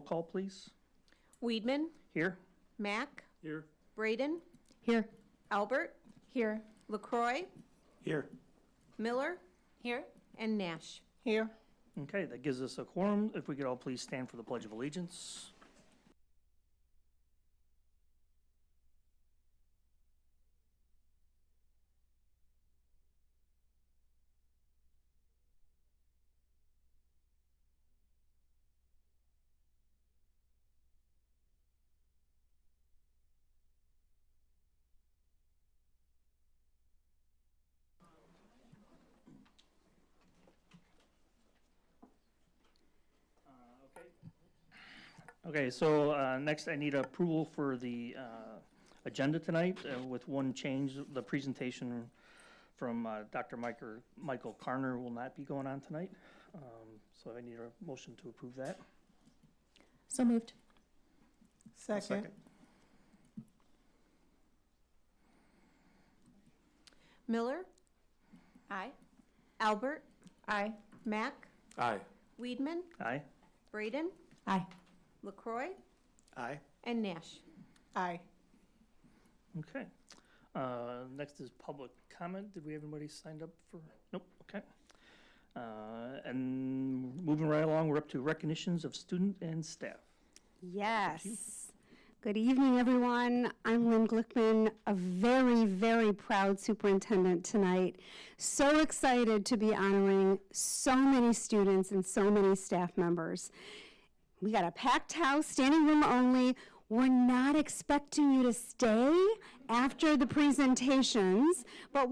call, please. Weedman, Here. Mack, Here. Braden, Here. Albert, Here. LaCroix, Here. Miller, Here. and Nash. Here. Okay, that gives us a quorum. If we could all please stand for the Pledge of Allegiance. Okay, so next I need approval for the agenda tonight with one change. The presentation from Dr. Michael Karner will not be going on tonight. So I need a motion to approve that. So moved. Second. Miller, Aye. Albert, Aye. Mack, Aye. Weedman, Aye. Braden, Aye. LaCroix, Aye. and Nash. Aye. Okay. Next is public comment. Did we have anybody signed up for? Nope. Okay. And moving right along, we're up to recognitions of student and staff. Yes. Good evening, everyone. I'm Lynn Glickman, a very, very proud superintendent tonight. So excited to be honoring so many students and so many staff members. We got a packed house, standing room only. We're not expecting you to stay after the presentations, but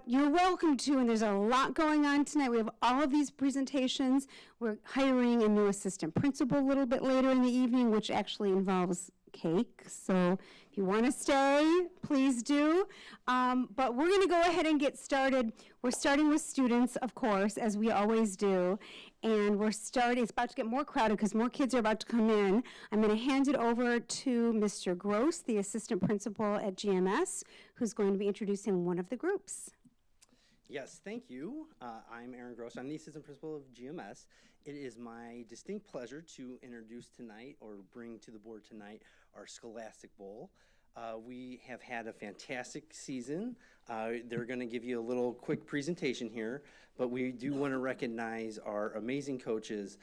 you're welcome to, and there's a lot going on tonight. We have all of these presentations. We're hiring a new assistant principal a little bit later in the evening, which actually involves cake. So if you want to stay, please do. But we're going to go ahead and get started. We're starting with students, of course, as we always do. And it's about to get more crowded because more kids are about to come in. I'm going to hand it over to Mr. Gross, the assistant principal at GMS, who's going to be introducing one of the groups. Yes, thank you. I'm Aaron Gross. I'm the assistant principal of GMS. It is my distinct pleasure to introduce tonight, or bring to the board tonight, our Scholastic Bowl. We have had a fantastic season. They're going to give you a little quick presentation here, but we do want to recognize our amazing coaches,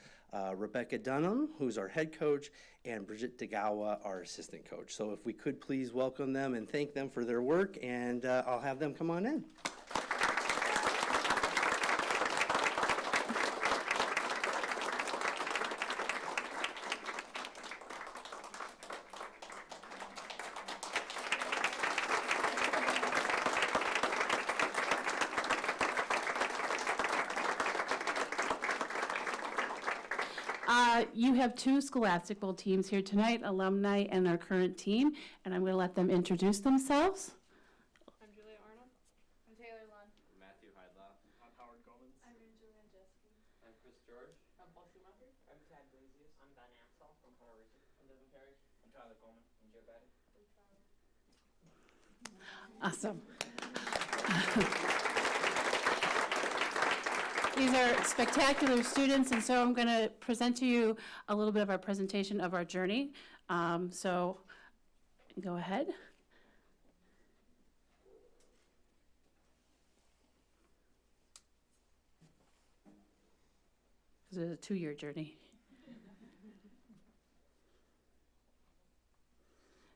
Rebecca Dunham, who's our head coach, and Bridget Degawa, our assistant coach. So if we could please welcome them and thank them for their work, and I'll have them come on in. You have two Scholastic Bowl teams here tonight, alumni and our current team, and I'm going to let them introduce themselves. I'm Julia Arnold. I'm Taylor Lund. I'm Matthew Heidlaw. I'm Howard Gomans. I'm Angelina Jeske. I'm Chris George. I'm Paul Schumacher. I'm Tad Glazius. I'm Ben Ansel from Puerto Rico. I'm Devin Parrish. I'm Tyler Coleman from Joe Batty. Awesome. These are spectacular students, and so I'm going to present to you a little bit of our presentation of our journey. So go ahead. This is a 2-year journey.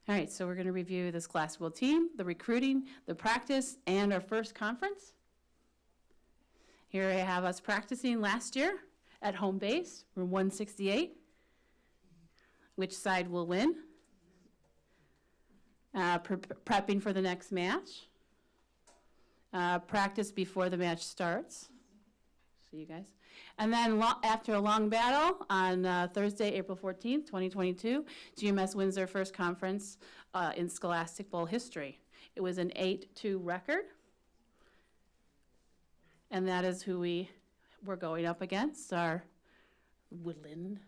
All right, so we're going to review this Scholastic team, the recruiting, the practice, and our first conference. Here I have us practicing last year at home base, room 168. Which side will win? Prepping for the next match. Practice before the match starts. See you guys. And then after a long battle on Thursday, April 14th, 2022, GMS wins their first conference in Scholastic Bowl history. It was an 8-2 record. And that is who we were going up against, our Woodland.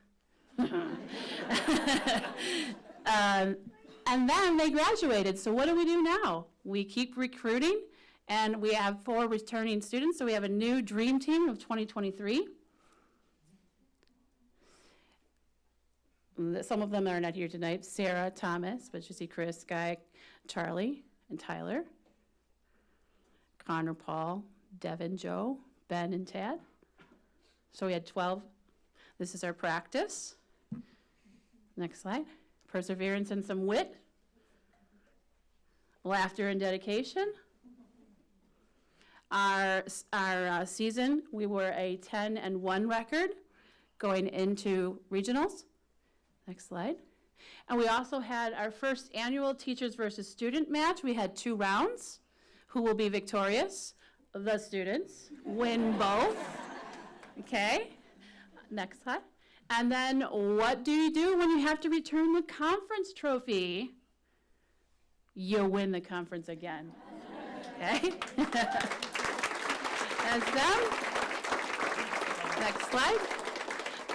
And then they graduated. So what do we do now? We keep recruiting, and we have 4 returning students. So we have a new dream team of 2023. Some of them are not here tonight. Sarah, Thomas, but you see Chris, Guy, Charlie, and Tyler. Connor, Paul, Devin, Joe, Ben, and Tad. So we had 12. This is our practice. Next slide. Perseverance and some wit. Laughter and dedication. Our season, we were a 10-1 record going into regionals. Next slide. And we also had our first annual teachers versus student match. We had 2 rounds. Who will be victorious? The students win both. Okay. Next slide. And then what do you do when you have to return the conference trophy? You win the conference again. Okay? That's them. Next slide.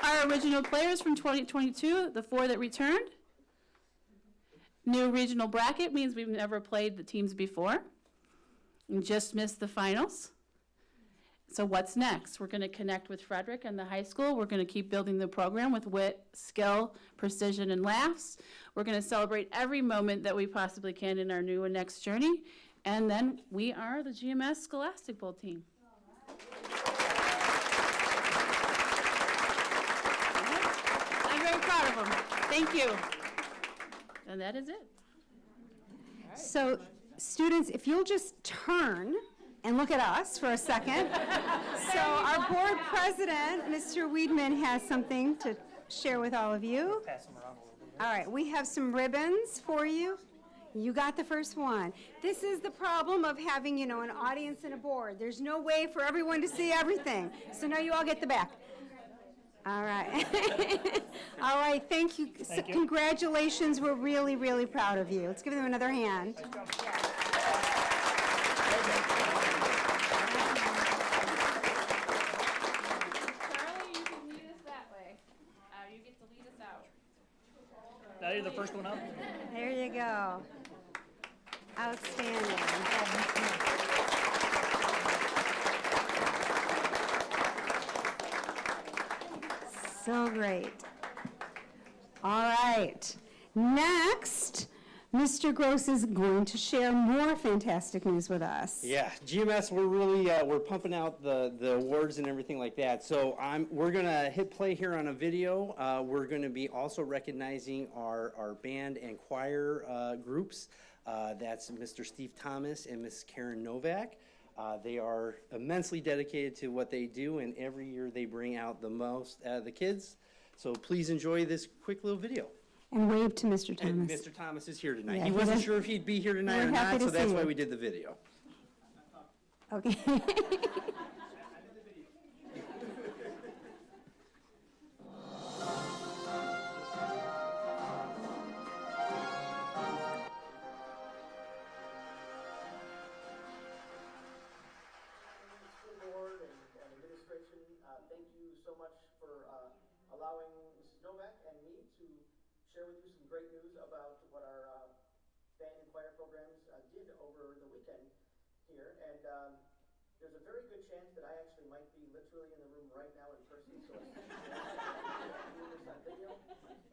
Our original players from 2022, the 4 that returned. New regional bracket means we've never played the teams before. And just missed the finals. So what's next? We're going to connect with Frederick and the high school. We're going to keep building the program with wit, skill, precision, and laughs. We're going to celebrate every moment that we possibly can in our new and next journey. And then we are the GMS Scholastic Bowl team. I'm very proud of them. Thank you. And that is it. So, students, if you'll just turn and look at us for a second. So our board president, Mr. Weidman, has something to share with all of you. Pass them around a little bit. All right, we have some ribbons for you. You got the first one. This is the problem of having, an audience and a board. There's no way for everyone to see everything. So now you all get the back. All right. All right, thank you. Thank you. Congratulations. We're really, really proud of you. Let's give them another hand. Charlie, you can lead us that way. You get to lead us out. Now you're the first one up. There you go. Outstanding. So great. All right. Next, Mr. Gross is going to share more fantastic news with us. Yeah, GMS, we're really, we're pumping out the awards and everything like that. So we're gonna hit play here on a video. We're gonna be also recognizing our band and choir groups. That's Mr. Steve Thomas and Miss Karen Novak. They are immensely dedicated to what they do, and every year they bring out the most out of the kids. So please enjoy this quick little video. And wave to Mr. And Thomas. Mr. Thomas is here tonight. Yeah, He he wasn't does- sure if he'd be here tonight We're or happy not, to so that's see why you. we did the video. Okay. School board and administration, thank you so much for allowing Mrs. Novak and me to share with you some great news about what our band and choir programs did over the weekend here. And there's a very good chance that I actually might be literally in the room right now in person, so I think doing this on video.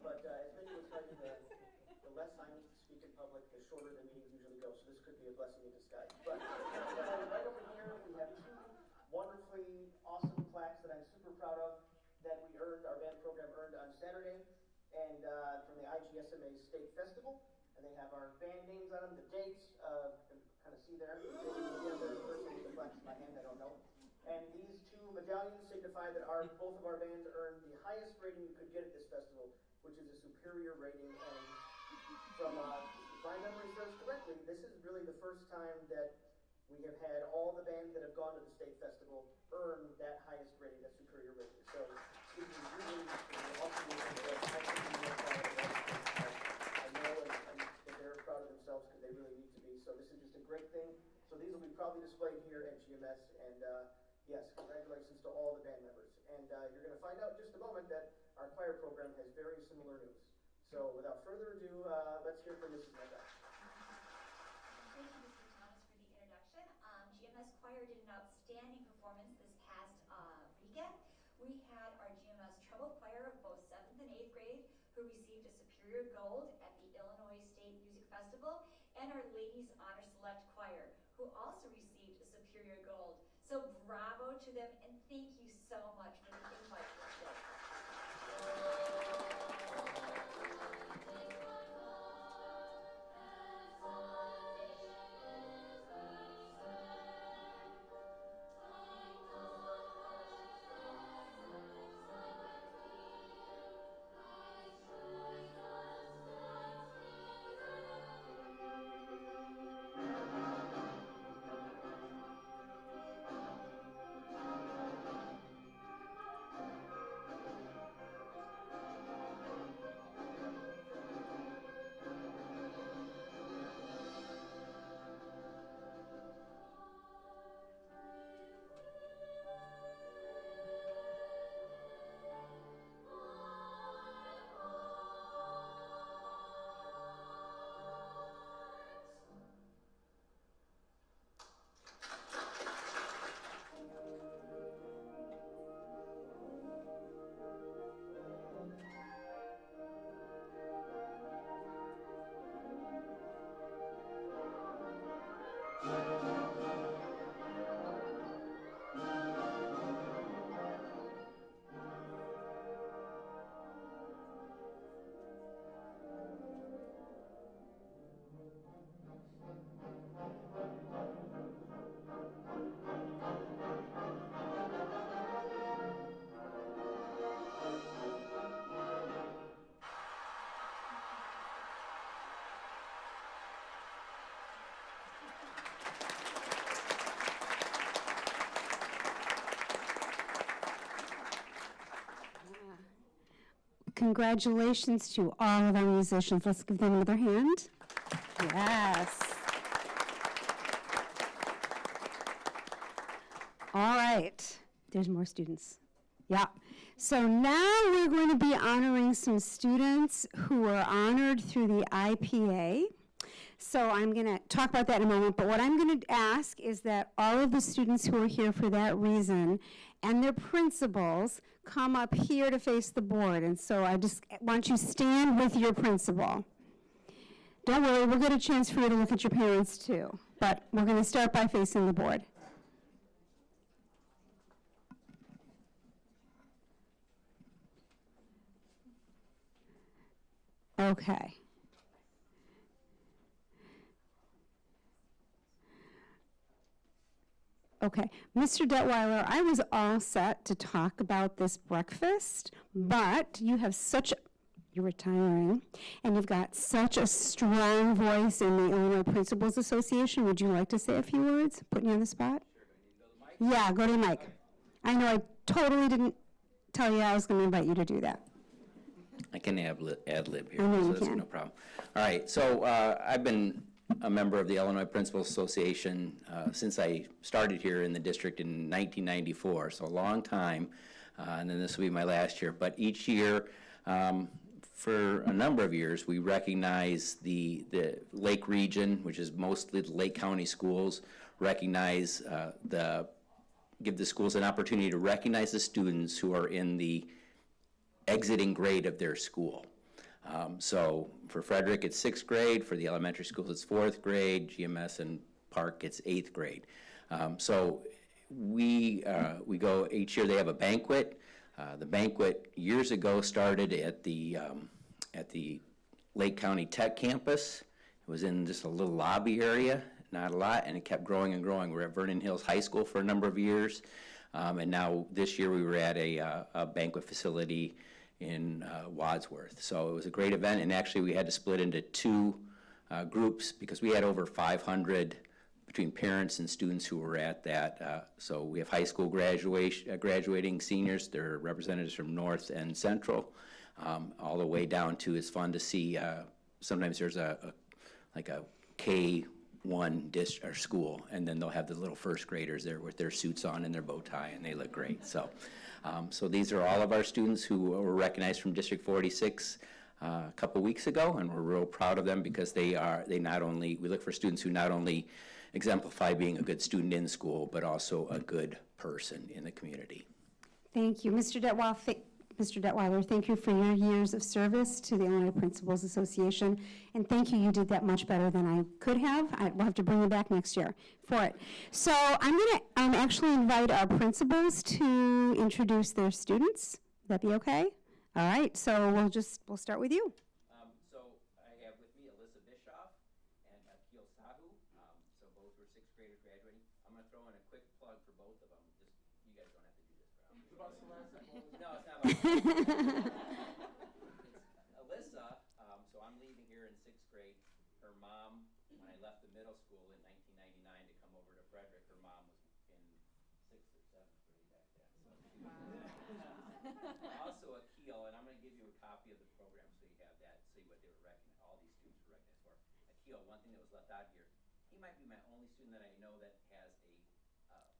But as many will tell you, the less I need to speak in public, the shorter the meetings usually go. So this could be a blessing in disguise. But right over here, we have 2 wonderfully awesome plaques that I'm super proud of that we earned, our band program earned on Saturday, and from the IGSMA State Festival. And they have our band names on them, the dates, you can kind of see there. Again, they're in person with the plaques in my hand, I don't know. And these 2 medallions signify that both of our bands earned the highest rating you could get at this festival, which is a superior rating. And from, if my memory serves correctly, this is really the first time that we have had all the bands that have gone to the state festival earn that highest rating, that superior rating. So this is really awesome. I know and they're proud of themselves because they really need to be. So this is just a great thing. So these will be proudly displayed here at GMS. And yes, congratulations to all the band members. And you're going to find out in just a moment that our choir program has very similar news. So without further ado, let's hear from Mrs. Novak. Thank you, Mr. Thomas, for the introduction. GMS Choir did an outstanding performance this past weekend. We had our GMS treble choir, both 7th and 8th grade, who received Gold at the Illinois State Music Festival, and our Ladies Honor Select Choir, who also received a Superior Gold. So bravo to them, and thank you so much for the invite today. Congratulations to all of our musicians. Let's give them another hand. Yes. All right. There's more students. Yeah. So now we're going to be honoring some students who were honored through the IPA. So I'm going to talk about that in a moment, but what I'm going to ask is that all of the students who are here for that reason and their principals come up here to face the board. And so I just want you to stand with your principal. Don't worry, we'll get a chance for you to look at your parents too, but we're going to start by facing the board. Okay. Okay, Mr. Detweiler, I was all set to talk about this breakfast, but you have you're retiring, and you've got such a strong voice in the Illinois Principals Association. Would you like to say a few words? Putting you on the spot? Sure, yeah, go to the mic. I know I totally didn't tell you I was going to invite you to do that. I can ad-lib here, I know so you that's can. no problem. All right, so I've been a member of the Illinois Principals Association since I started here in the district in 1994, so a long time, and then this will be my last year. But each year, for a number of years, we recognize the Lake region, which is mostly the Lake County schools, give the schools an opportunity to recognize the students who are in the exiting grade of their school. So for Frederick, it's 6th grade. For the elementary schools, it's 4th grade. GMS and Park, it's 8th grade. So we go each year. They have a banquet. The banquet years ago started at the Lake County Tech campus. It was in just a little lobby area, not a lot, and it kept growing and growing. We were at Vernon Hills High School for a number of years, and now this year we were at a banquet facility in Wadsworth. So it was a great event, and actually we had to split into two groups because we had over 500 between parents and students who were at that. So we have high school graduating seniors. They're representatives from North and Central, all the way down to, it's fun to see, sometimes there's like a K1 or school, and then they'll have the little first graders there with their suits on and their bow tie, and they look great. So, so these are all of our students who were recognized from District 46 a couple weeks ago, and we're real proud of them because we look for students who not only exemplify being a good student in school, but also a good person in the community. Thank you. Mr. Detweiler, Mr. Detweiler, thank you for your years of service to the Illinois Principals Association, and thank you, you did that much better than I could have. We'll have to bring you back next year for it. So I'm going to actually invite our principals to introduce their students. Would that be okay? All right, so we'll start with you. So I have with me Alyssa Bischoff and Akil Sahu. So both were sixth graders graduating. I'm going to throw in a quick plug for both of them. Just, you guys don't have to do this. It's about Celeste. No, it's not about It's Alyssa, so I'm leaving here in sixth grade. Her mom, when I left the middle school in 1999 to come over to Frederick, her mom was in sixth or seventh grade back then. So she was also Akil, and I'm going to give you a copy of the program so you have that, see what they were recognized, all these students were recognized for. Akil, one thing that was left out here, he might be my only student that I know that has a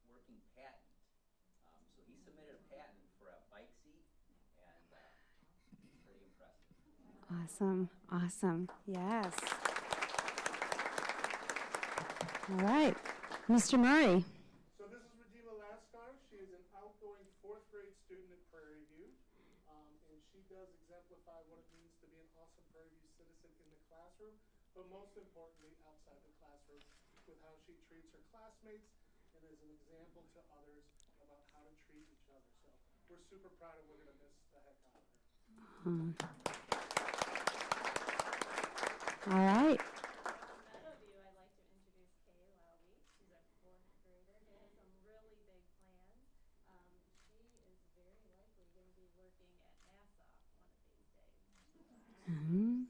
working patent. So he submitted a patent for a bike seat, and pretty impressive. Awesome, awesome, yes. All right, Mr. Murray. So this is Regina Lascar. She is an outgoing fourth grade student at Prairie View, and she does exemplify what it means to be an awesome Prairie View citizen in the classroom, but most importantly outside the classroom with how she treats her classmates and is an example to others about how to treat each other. So we're super proud and we're going to miss the heck out of her. All right. I'd like to introduce Kay Lowby. She's a fourth grader who has some really big plans. She is very likely going to be working at NASA one of these days. Mhm.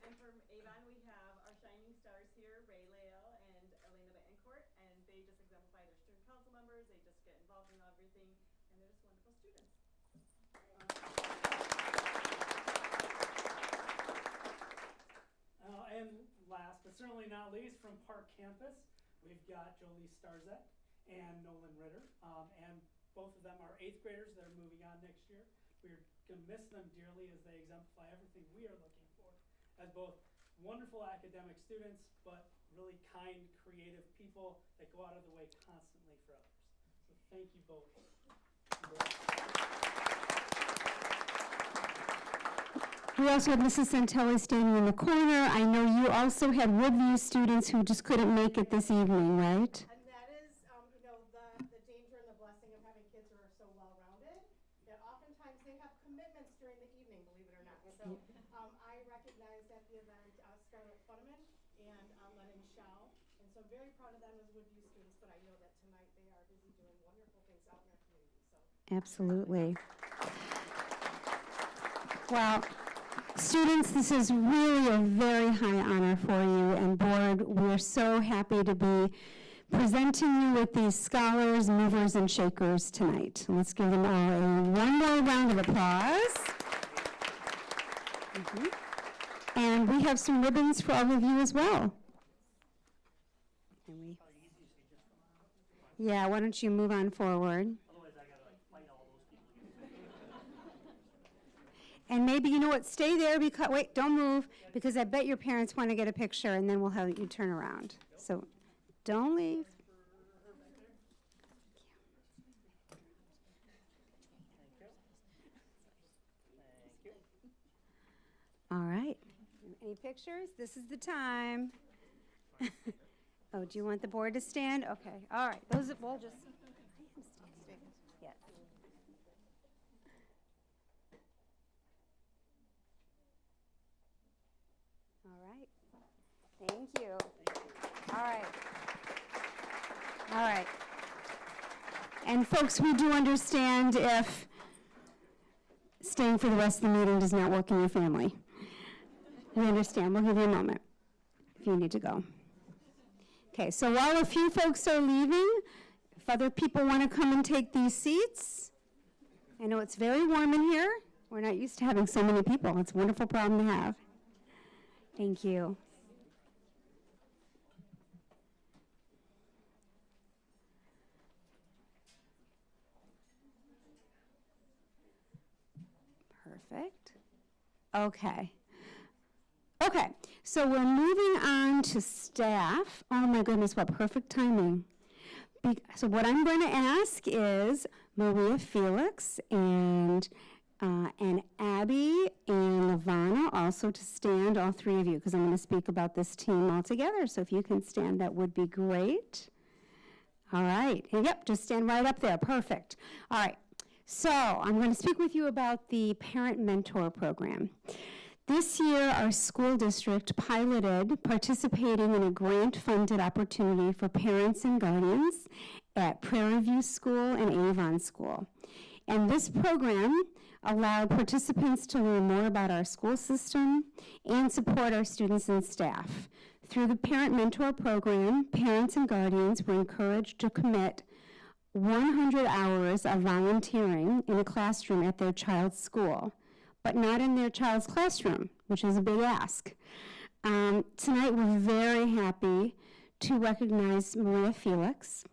And from Avon, we have our shining stars here, Ray Leo and Elena Betancourt, and they just exemplify their student council members. They just get involved in everything, and they're just wonderful students. And last but certainly not least, from Park Campus, we've got Jolie Starzek and Nolan Ritter. And both of them are eighth graders that are moving on next year. We're going to miss them dearly as they exemplify everything we are looking for as both wonderful academic students, but really kind, creative people that go out of the way constantly for others. So thank you both. We also have Mrs. Santelli standing in the corner. I know you also had Woodview students who just couldn't make it this evening, right? And that is, the danger and the blessing of having kids who are so well-rounded, that oftentimes they have commitments during the evening, believe it or not. So I recognized at the event Scarlett Funneman and Lennon Shaw, and so I'm very proud of them as Woodview students, but I know that tonight they are busy doing wonderful things out in our community. So Absolutely. Well, students, this is really a very high honor for you, and board, we're so happy to be presenting you with these scholars, movers, and shakers tonight. And let's give them all one more round of applause. And we have some ribbons for all of you as well. Yeah, why don't you move on forward? And maybe, you know what, stay there, because, wait, don't move, because I bet your parents want to get a picture, and then we'll have you turn around. So don't leave. All right. Any pictures? This is the time. Oh, do you want the board to stand? Okay. All right. Those, we'll just. Yeah. All right. Thank you. All right. All right. And folks, we do understand if staying for the rest of the meeting does not work in your family. We understand. We'll give you a moment if you need to go. Okay, so while a few folks are leaving, if other people want to come and take these seats, I know it's very warm in here. We're not used to having so many people. It's a wonderful problem to have. Thank you. Perfect. Okay. Okay, so we're moving on to staff. Oh my goodness, what perfect timing. So what I'm going to ask is Maria Felix and Abby and Lavana also to stand, all three of you, because I'm going to speak about this team all together. So if you can stand, that would be great. All right. And yep, just stand right up there. Perfect. All right. So I'm going to speak with you about the Parent Mentor Program. This year, our school district piloted participating in a grant-funded opportunity for parents and guardians at Prairie View School and Avon School. And this program allowed participants to learn more about our school system and support our students and staff. Through the Parent Mentor Program, parents and guardians were encouraged to commit 100 hours of volunteering in a classroom at their child's school, but not in their child's classroom, which is a big ask. Tonight, we're very happy to recognize Maria Felix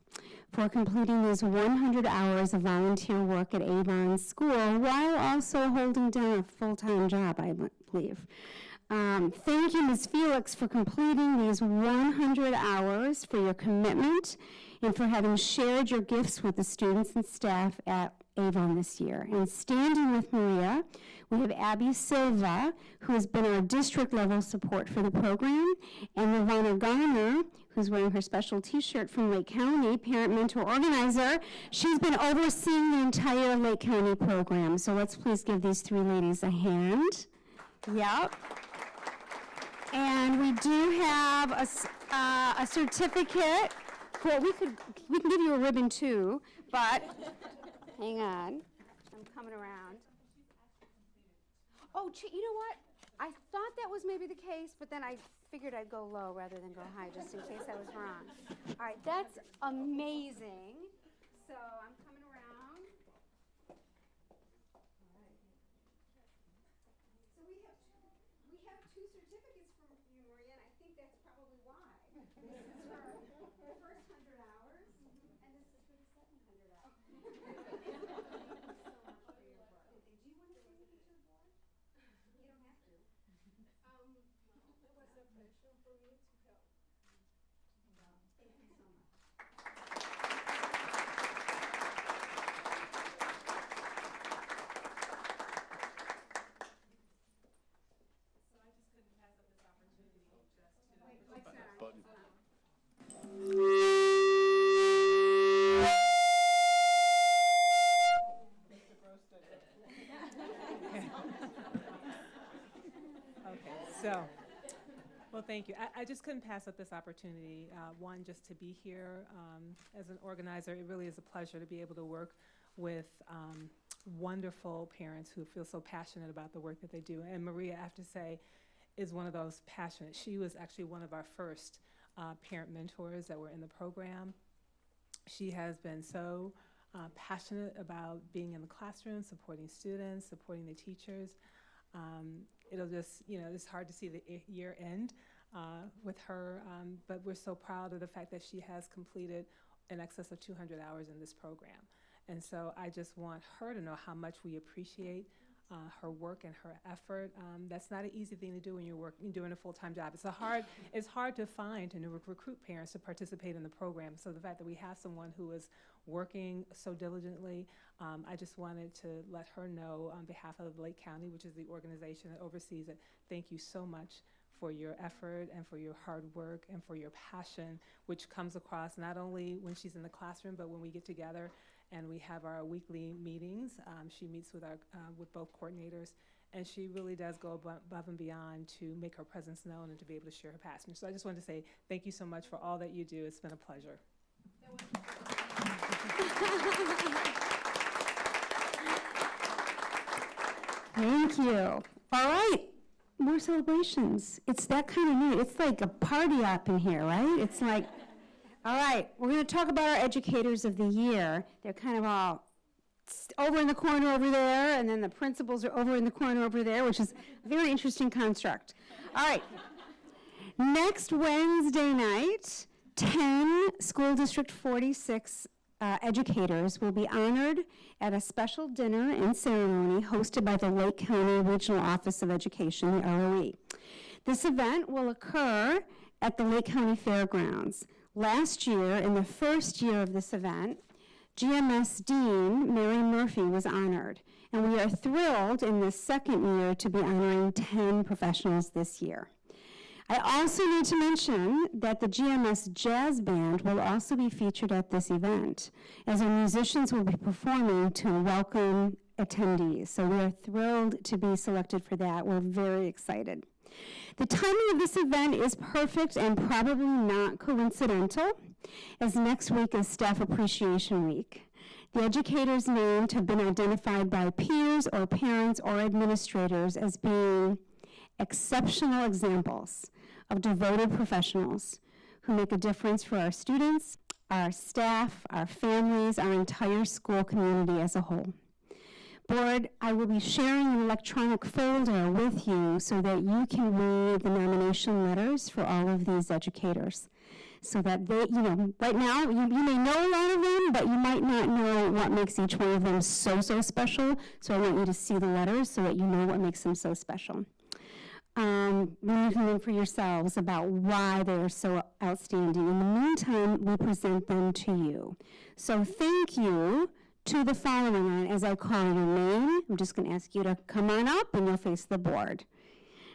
for completing these 100 hours of volunteer work at Avon School while also holding down a full-time job, I believe. Thank you, Ms. Felix, for completing these 100 hours, for your commitment, and for having shared your gifts with the students and staff at Avon this year. And standing with Maria, we have Abby Silva, who has been our district-level support for the program, and Lavana Garner, who's wearing her special t-shirt from Lake County, Parent Mentor Organizer. She's been overseeing the entire Lake County program. So let's please give these three ladies a hand. Yep. And we do have a certificate. Well, we can give you a ribbon too, but hang on. I'm coming around. Oh, you know what? I thought that was maybe the case, but then I figured I'd go low rather than go high, just in case I was wrong. All right, that's amazing. So I'm coming around. All right. So we have two certificates from you, Maria, and I think that's probably why. This is for the first 100 hours, and this is for the second 100 hours. Thank you so much for your work. And do you want to say anything to the board? You don't have to. It was a pleasure for me to help. Thank you so much. So I just couldn't pass up this opportunity just to. Button. So, well, thank you. I just couldn't pass up this opportunity. One, just to be here as an organizer. It really is a pleasure to be able to work with wonderful parents who feel so passionate about the work that they do. And Maria, I have to say, is one of those passionate. She was actually one of our first parent mentors that were in the program. She has been so passionate about being in the classroom, supporting students, supporting the teachers. It'll just, it's hard to see the year end with her, but we're so proud of the fact that she has completed in excess of 200 hours in this program. And so I just want her to know how much we appreciate her work and her effort. That's not an easy thing to do when you're doing a full-time job. It's hard to find and to recruit parents to participate in the program. So the fact that we have someone who is working so diligently, I just wanted to let her know on behalf of Lake County, which is the organization that oversees it, thank you so much for your effort and for your hard work and for your passion, which comes across not only when she's in the classroom, but when we get together and we have our weekly meetings. She meets with with both coordinators, and she really does go above and beyond to make her presence known and to be able to share her passion. So I just wanted to say thank you so much for all that you do. It's been a pleasure. Thank you. All right, more celebrations. It's that kind of night. It's like a party up in here, right? It's like, all right, we're going to talk about our educators of the year. They're kind of all over in the corner over there, and then the principals are over in the corner over there, which is a very interesting construct. All right. Next Wednesday night, 10 School District 46 educators will be honored at a special dinner and ceremony hosted by the Lake County Regional Office of Education, the ROE. This event will occur at the Lake County Fairgrounds. Last year, in the first year of this event, GMS Dean Mary Murphy was honored, and we are thrilled in the second year to be honoring 10 professionals this year. I also need to mention that the GMS Jazz Band will also be featured at this event, as our musicians will be performing to welcome attendees. So we are thrilled to be selected for that. We're very excited. The timing of this event is perfect and probably not coincidental, as next week is Staff Appreciation Week. The educators named have been identified by peers or parents or administrators as being exceptional examples of devoted professionals who make a difference for our students, our staff, our families, our entire school community as a whole. Board, I will be sharing an electronic folder with you so that you can read the nomination letters for all of these educators. So that they, right now, you may know a lot of them, but you might not know what makes each one of them so special. So I want you to see the letters so that you know what makes them so special. You can learn for yourselves about why they are so outstanding. In the meantime, we present them to you. So thank you to the following. As I call your name, I'm just going to ask you to come on up and you'll face the board.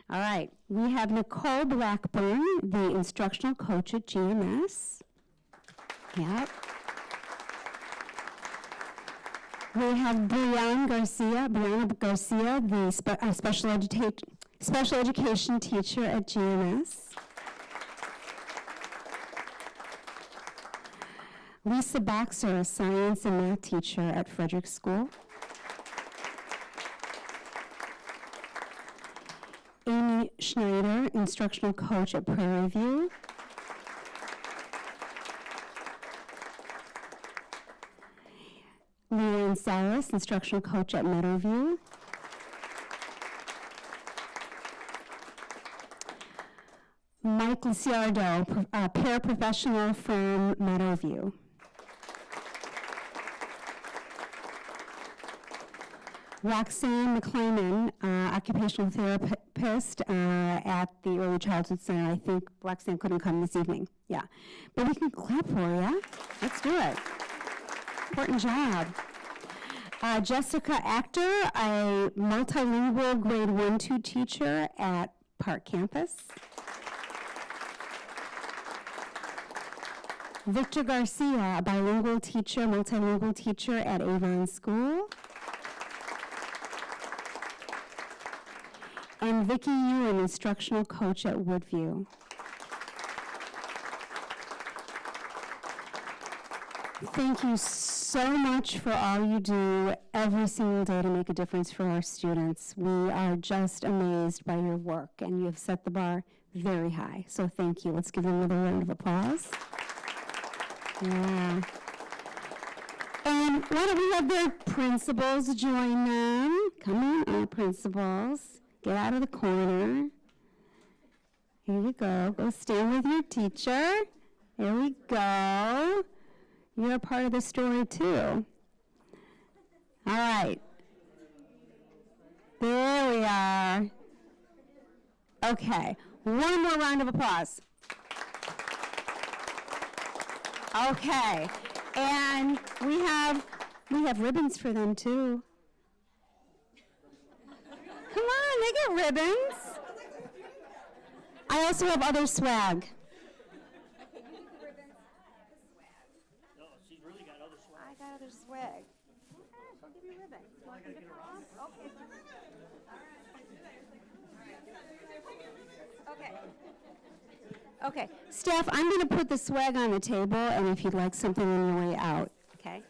All right, we have Nicole Blackburn, the instructional coach at GMS. Yep. We have Brianna Garcia, the special education teacher at GMS. Lisa Boxer, a science and math teacher at Frederick School. Amy Schneider, instructional coach at Prairie View. Leanne Salas, instructional coach at Meadowview. Mike Luciardo, paraprofessional from Meadowview. Roxanne McClyman, occupational therapist at the Early Childhood Center. I think Roxanne couldn't come this evening. Yeah. But we can clap for you. Let's do it. Important job. Jessica Actor, a multilingual grade 1-2 teacher at Park Campus. Victor Garcia, a bilingual teacher, multilingual teacher at Avon School. And Vicki Ewan, instructional coach at Woodview. Thank you so much for all you do every single day to make a difference for our students. We are just amazed by your work, and you have set the bar very high. So thank you. Let's give them another round of applause. Yeah. And why don't we have their principals join them? Come on, principals. Get out of the corner. Here you go. Go stand with your teacher. Here we go. You're a part of the story, too. All right. There we are. Okay. One more round of applause. Okay. And we have ribbons for them, too. Come on, they get ribbons. I also have other swag. No, she's really got other swag. I got other swag. Okay, I'll give you ribbons. Want them to come off? Okay. Okay, staff, I'm going to put the swag on the table, and if you'd like something on your way out, okay?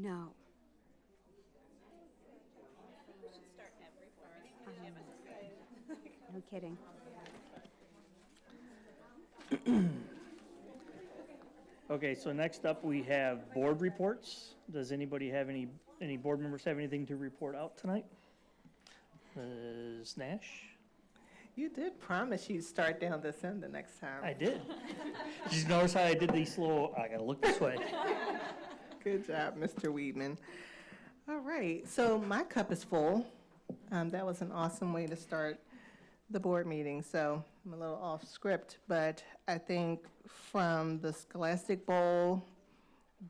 No. We should start every board meeting. No kidding. Okay, so next up, we have board reports. Does anybody have any board members have anything to report out tonight? Ms. Nash? You did promise you'd start down this end the next time. I did. Did you notice how I did these slow, I gotta look this way. Good job, Mr. Weedman. All right, so my cup is full. That was an awesome way to start the board meeting, so I'm a little off script, but I think from the Scholastic Bowl,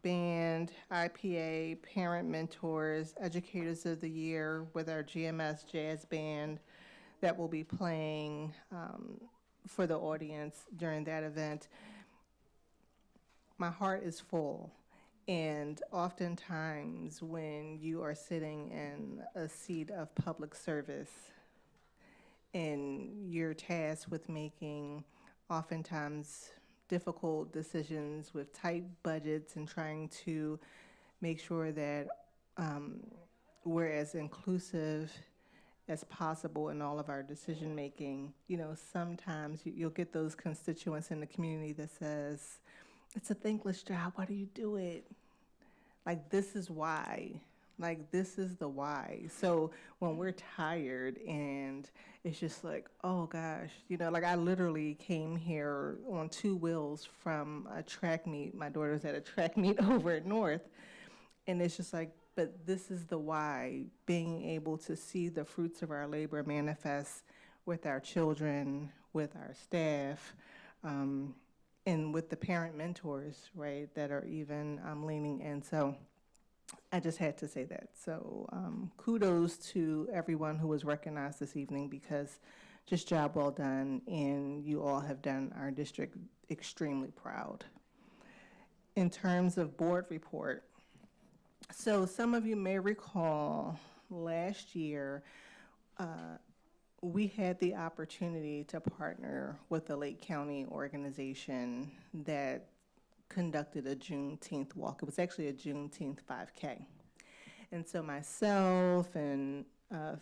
band, IPA, parent mentors, educators of the year with our GMS jazz band that will be playing for the audience during that event, my heart is full. And oftentimes when you are sitting in a seat of public service and you're tasked with making oftentimes difficult decisions with tight budgets and trying to make sure that we're as inclusive as possible in all of our decision making, you know, sometimes you'll get those constituents in the community that says, it's a thankless job, why do you do it? Like, this is why. Like, this is the why. So when we're tired and it's just like, oh gosh, you know, like I literally came here on 2 wheels from a track meet. My daughter's at a track meet over at North. And it's just like, but this is the why, being able to see the fruits of our labor manifest with our children, with our staff, and with the parent mentors, right, that are even leaning in. So I just had to say that. So kudos to everyone who was recognized this evening, because just job well done, and you all have done our district extremely proud. In terms of board report, so some of you may recall last year we had the opportunity to partner with a Lake County organization that conducted a Juneteenth walk. It was actually a Juneteenth 5K. And so myself and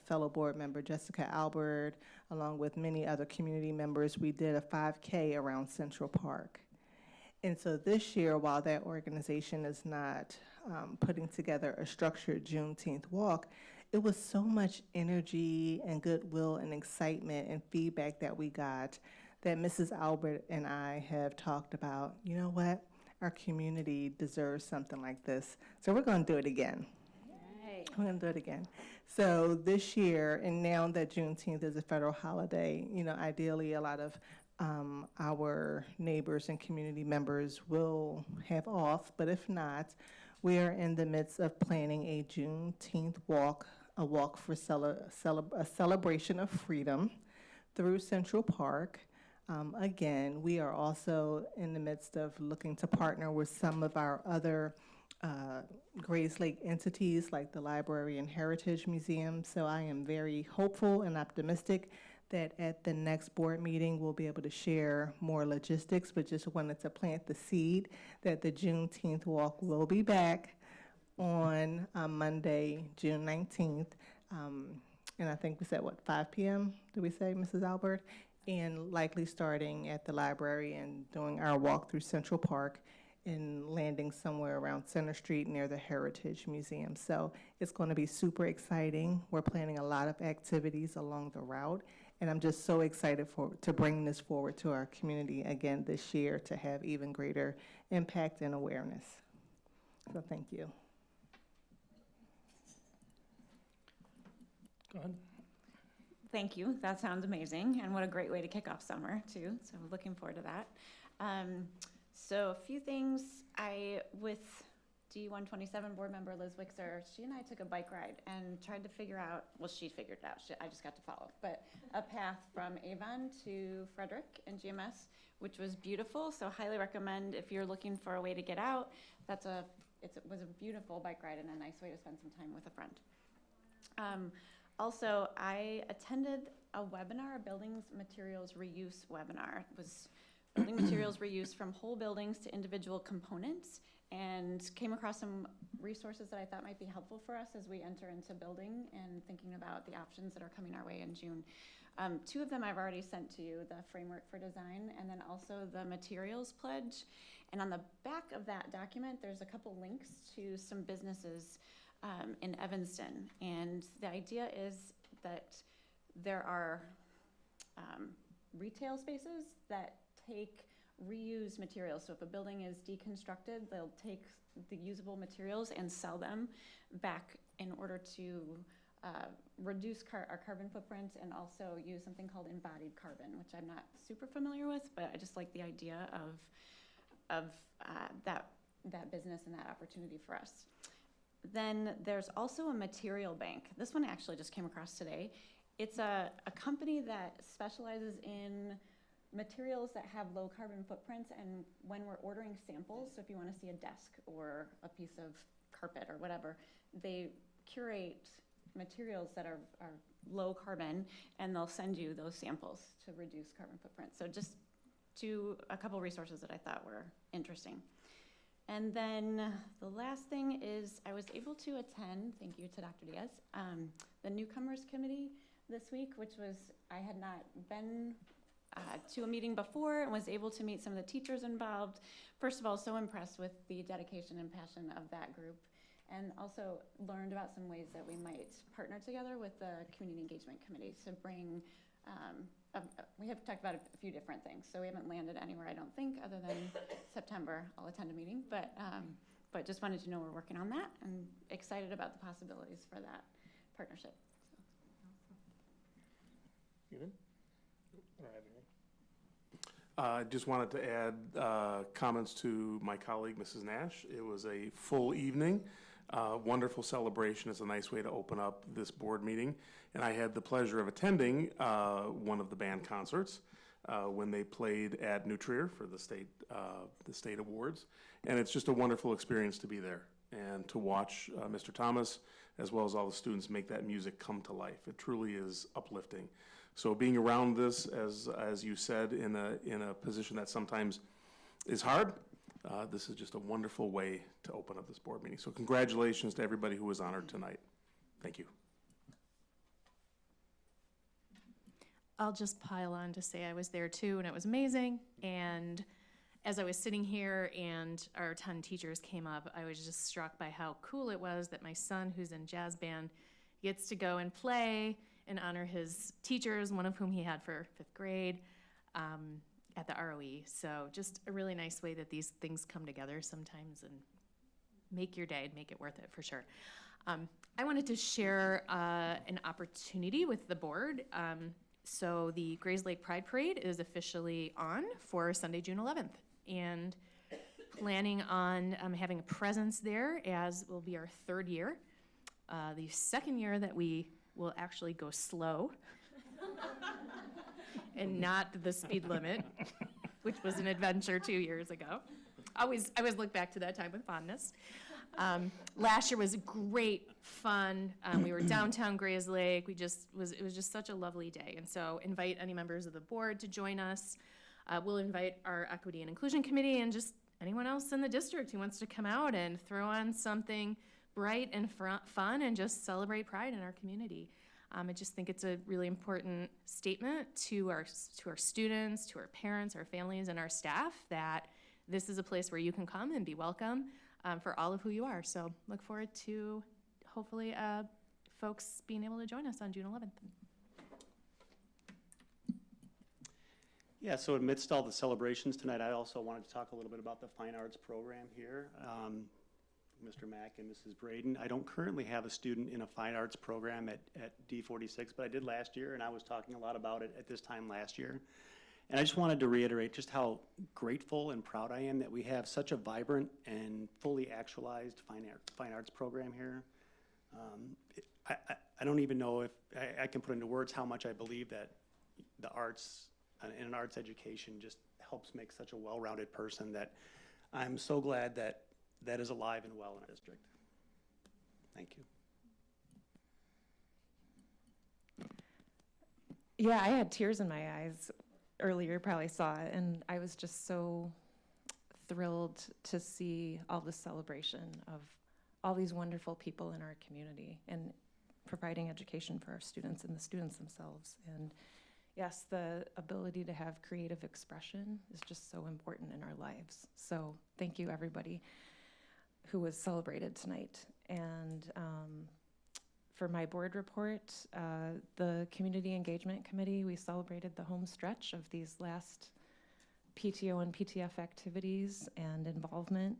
fellow board member Jessica Albert, along with many other community members, we did a 5K around Central Park. And so this year, while that organization is not putting together a structured Juneteenth walk, it was so much energy and goodwill and excitement and feedback that we got that Mrs. Albert and I have talked about, you know what, our community deserves something like this. So we're going to do it again. Yay. We're going to do it again. So this year, and now that Juneteenth is a federal holiday, you know, ideally a lot of our neighbors and community members will have off, but if not, we are in the midst of planning a Juneteenth walk, a walk for a celebration of freedom through Central Park. Again, we are also in the midst of looking to partner with some of our other Grays Lake entities like the Library and Heritage Museum. So I am very hopeful and optimistic that at the next board meeting we'll be able to share more logistics, but just wanted to plant the seed that the Juneteenth walk will be back on Monday, June 19th. And I think we said, what, 5 p.m., did we say, Mrs. Albert? And likely starting at the library and doing our walk through Central Park and landing somewhere around Center Street near the Heritage Museum. So it's going to be super exciting. We're planning a lot of activities along the route, and I'm just so excited to bring this forward to our community again this year to have even greater impact and awareness. So thank you. Go ahead. Thank you. That sounds amazing, and what a great way to kick off summer, too. So looking forward to that. So a few things. With D127 board member Liz Wixer, she and I took a bike ride and tried to figure out, well, she figured it out, I just got to follow, but a path from Avon to Frederick and GMS, which was beautiful. So highly recommend if you're looking for a way to get out. It was a beautiful bike ride and a nice way to spend some time with a friend. Also, I attended a webinar, a buildings materials reuse webinar. It was building materials reuse from whole buildings to individual components. and came across some resources that I thought might be helpful for us as we enter into building and thinking about the options that are coming our way in June. Two of them I've already sent to you, the framework for design and then also the materials pledge. And on the back of that document, there's a couple links to some businesses in Evanston. And the idea is that there are retail spaces that take reused materials. So if a building is deconstructed, they'll take the usable materials and sell them back in order to reduce our carbon footprint and also use something called embodied carbon, which I'm not super familiar with, but I just like the idea of that business and that opportunity for us. Then there's also a material bank. This one I actually just came across today. It's a company that specializes in materials that have low carbon footprints, and when we're ordering samples, so if you want to see a desk or a piece of carpet or whatever, they curate materials that are low carbon, and they'll send you those samples to reduce carbon footprint. So just a couple resources that I thought were interesting. And then the last thing is I was able to attend, thank you to Dr. Diaz, the Newcomers Committee this week, which was, I had not been to a meeting before and was able to meet some of the teachers involved. First of all, so impressed with the dedication and passion of that group, and also learned about some ways that we might partner together with the Community Engagement Committee to bring, we have talked about a few different things, so we haven't landed anywhere, I don't think, other than September, I'll attend a meeting, but just wanted to know we're working on that and excited about the possibilities for that partnership. You good? I don't have anything. I just wanted to add comments to my colleague, Mrs. Nash. It was a full evening, wonderful celebration. It's a nice way to open up this board meeting. And I had the pleasure of attending one of the band concerts when they played at New Trier for the state awards. And it's just a wonderful experience to be there and to watch Mr. Thomas, as well as all the students, make that music come to life. It truly is uplifting. So being around this, as you said, in a position that sometimes is hard, this is just a wonderful way to open up this board meeting. So congratulations to everybody who was honored tonight. Thank you. I'll just pile on to say I was there too, and it was amazing. And as I was sitting here and our 10 teachers came up, I was just struck by how cool it was that my son, who's in jazz band, gets to go and play and honor his teachers, one of whom he had for 5th grade at the ROE. So just a really nice way that these things come together sometimes and make your day, make it worth it for sure. I wanted to share an opportunity with the board. So the Grays Lake Pride Parade is officially on for Sunday, June 11th. And planning on having a presence there, as will be our 3rd year. The 2nd year that we will actually go slow and not the speed limit, which was an adventure 2 years ago. I always look back to that time with fondness. Last year was great fun. We were downtown Grays Lake. It was just such a lovely day. And so invite any members of the board to join us. We'll invite our Equity and Inclusion Committee and just anyone else in the district who wants to come out and throw on something bright and fun and just celebrate pride in our community. I just think it's a really important statement to our students, to our parents, our families, and our staff that this is a place where you can come and be welcome for all of who you are. So look forward to hopefully folks being able to join us on June 11th. Yeah, so amidst all the celebrations tonight, I also wanted to talk a little bit about the Fine Arts program here. Mr. Mack and Mrs. Braden. I don't currently have a student in a fine arts program at D46, but I did last year, and I was talking a lot about it at this time last year. And I just wanted to reiterate just how grateful and proud I am that we have such a vibrant and fully actualized fine arts program here. I don't even know if I can put into words how much I believe that the arts and an arts education just helps make such a well-rounded person, that I'm so glad that that is alive and well in our district. Thank you. Yeah, I had tears in my eyes earlier, you probably saw it, and I was just so thrilled to see all the celebration of all these wonderful people in our community and providing education for our students and the students themselves. And yes, the ability to have creative expression is just so important in our lives. So thank you, everybody who was celebrated tonight. And for my board report, the Community Engagement Committee, we celebrated the home stretch of these last PTO and PTF activities and involvement.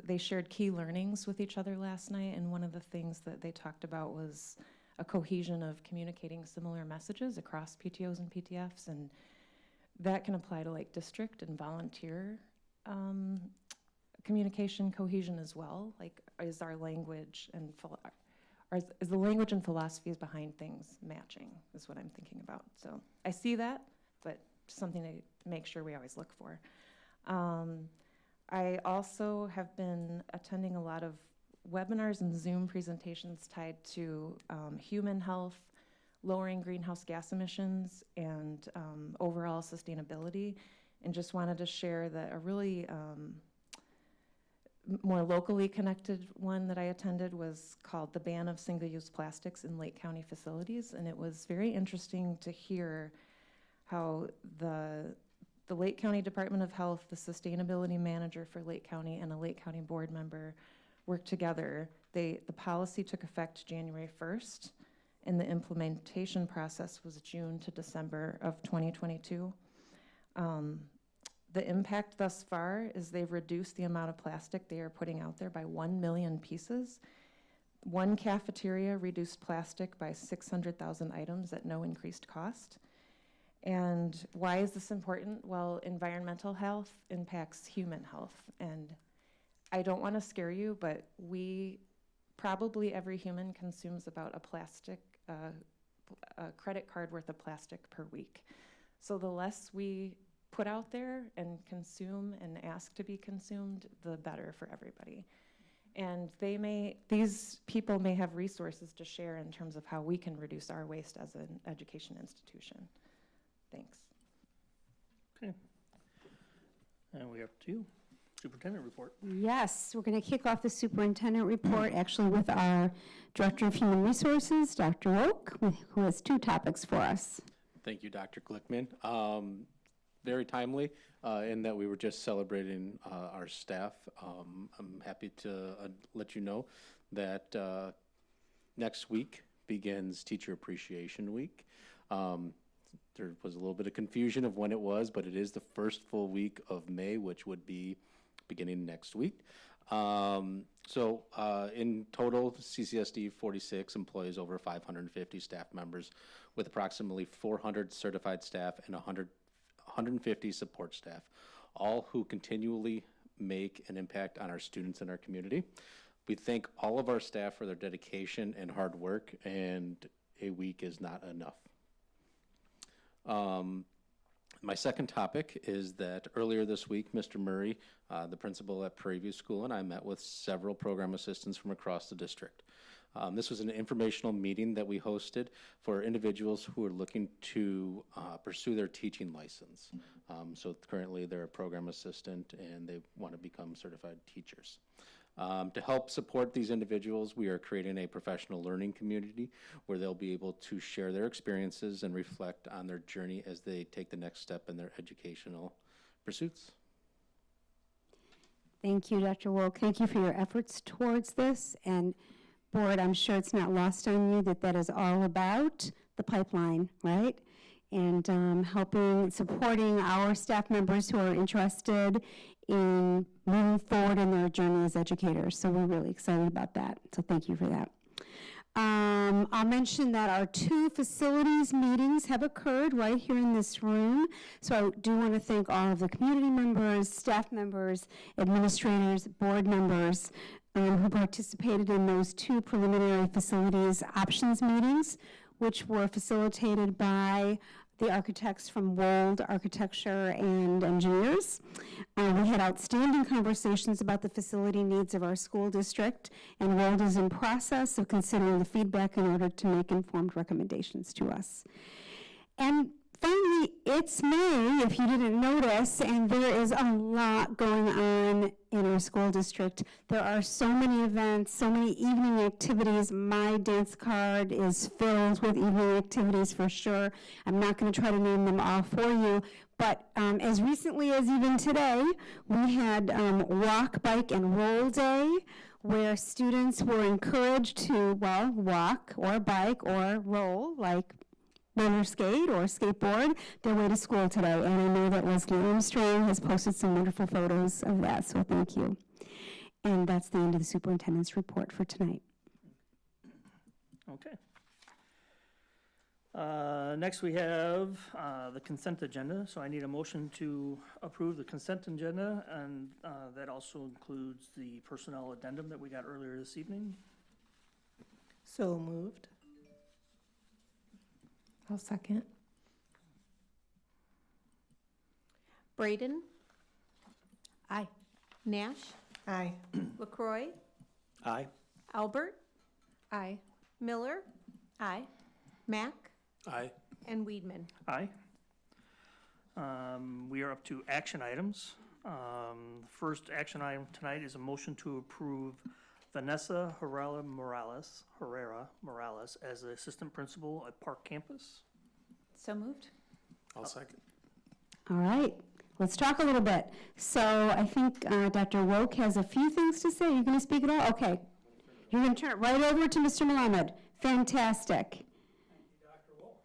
They shared key learnings with each other last night, and one of the things that they talked about was a cohesion of communicating similar messages across PTOs and PTFs, and that can apply to like district and volunteer communication cohesion as well. Like, is our language and is the language and philosophies behind things matching, is what I'm thinking about. So I see that, but something to make sure we always look for. I also have been attending a lot of webinars and Zoom presentations tied to human health, lowering greenhouse gas emissions, and overall sustainability, and just wanted to share that a really more locally connected one that I attended was called The Ban of Single-Use Plastics in Lake County Facilities, and it was very interesting to hear how the Lake County Department of Health, the sustainability manager for Lake County, and a Lake County board member worked together. The policy took effect January 1st, and the implementation process was June to December of 2022. The impact thus far is they've reduced the amount of plastic they are putting out there by 1 million pieces. One cafeteria reduced plastic by 600,000 items at no increased cost. And why is this important? Well, environmental health impacts human health. And I don't want to scare you, but probably every human consumes about a credit card worth of plastic per week. So the less we put out there and consume and ask to be consumed, the better for everybody. And these people may have resources to share in terms of how we can reduce our waste as an education institution. Thanks. Okay. And we have superintendent report. Yes, we're going to kick off the superintendent report actually with our Director of Human Resources, Dr. Oak, who has 2 topics for us. Thank you, Dr. Glickman. Very timely in that we were just celebrating our staff. I'm happy to let you know that next week begins Teacher Appreciation Week. There was a little bit of confusion of when it was, but it is the first full week of May, which would be beginning next week. So in total, CCSD 46 employs over 550 staff members with approximately 400 certified staff and 150 support staff, all who continually make an impact on our students and our community. We thank all of our staff for their dedication and hard work, and a week is not enough. My second topic is that earlier this week, Mr. Murray, the principal at Prairie View School, and I met with several program assistants from across the district. This was an informational meeting that we hosted for individuals who are looking to pursue their teaching license. So currently they're a program assistant and they want to become certified teachers. To help support these individuals, we are creating a professional learning community where they'll be able to share their experiences and reflect on their journey as they take the next step in their educational pursuits. Thank you, Dr. Wolk. Thank you for your efforts towards this. And board, I'm sure it's not lost on you that is all about the pipeline, right? And supporting our staff members who are interested in moving forward in their journey as educators. So we're really excited about that. So thank you for that. I'll mention that our 2 facilities meetings have occurred right here in this room. So I do want to thank all of the community members, staff members, administrators, board members who participated in those 2 preliminary facilities options meetings, which were facilitated by the architects from Wold Architecture and Engineers. We had outstanding conversations about the facility needs of our school district, and Wold is in process of considering the feedback in order to make informed recommendations to us. And Finally, it's May, if you didn't notice, and there is a lot going on in our school district. There are so many events, so many evening activities. My dance card is filled with evening activities for sure. I'm not going to try to name them all for you, but as recently as even today, we had Walk, Bike, and Roll Day, where students were encouraged to, well, walk or bike or roll, like roller skate or skateboard, their way to school today. And I know that Leslie Armstrong has posted some wonderful photos of that, so thank you. And that's the end of the superintendent's report for tonight. Okay. Next, we have the consent agenda. So I need a motion to approve the consent agenda, and that also includes the personnel addendum that we got earlier this evening. So moved. I'll second. Braden, Aye. Nash, Aye. LaCroix, Aye. Albert, Aye. Miller, Aye. Mack, Aye. and Weedman. Aye. We are up to action items. The first action item tonight is a motion to approve Vanessa Herrera Morales as the assistant principal at Park Campus. So moved. I'll second. All right, let's talk a little bit. So I think Dr. Woke has a few things to say. You're going to speak at all? Okay. You're going to turn it right over to Mr. Melamed. Fantastic. Thank you, Dr. Wolf.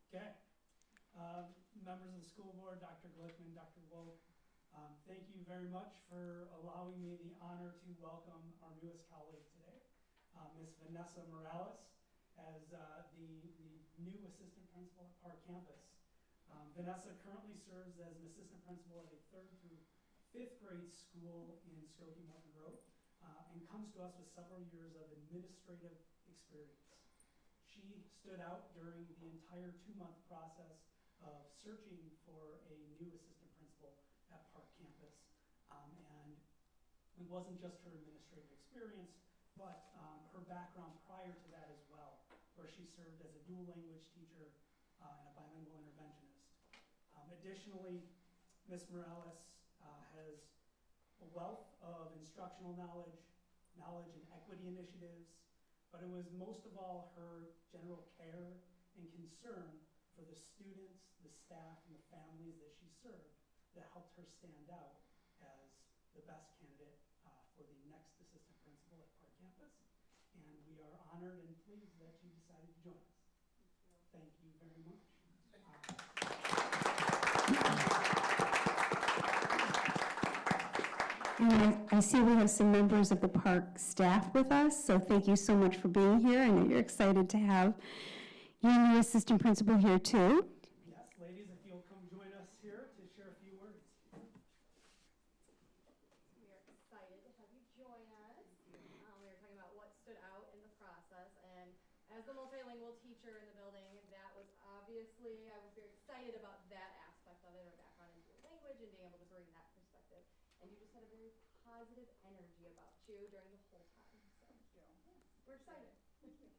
Okay. Members of the school board, Dr. Glickman, Dr. Woke, thank you very much for allowing me the honor to welcome our newest colleague today, Ms. Vanessa Morales, as the new assistant principal at Park Campus. Vanessa currently serves as an assistant principal at a 3rd through 5th grade school in Skokie Morton Grove, and comes to us with several years of administrative experience. She stood out during the entire 2-month process of searching for a new assistant principal at Park Campus. And it wasn't just her administrative experience, but her background prior to that as well, where she served as a dual language teacher and a bilingual interventionist. Additionally, Ms. Morales has a wealth of instructional knowledge and equity initiatives, but it was most of all her general care and concern for the students, the staff, and the families that she served that helped her stand out as the best candidate for the next assistant principal at Park Campus. And we are honored and pleased that you decided to join us. Thank you very much. And I see we have some members of the park staff with us, so thank you so much for being here. I know you're excited to have your new assistant principal here too. Yes, ladies, if you'll come join us here to share a few words. We are excited to have you join us. We were talking about what stood out in the process, and as the multilingual teacher in the building, that was obviously, I was very excited about that aspect of it, her background in dual language and being able to bring that perspective. And you just had a very positive energy about you during the whole time. So we're excited. Thank you.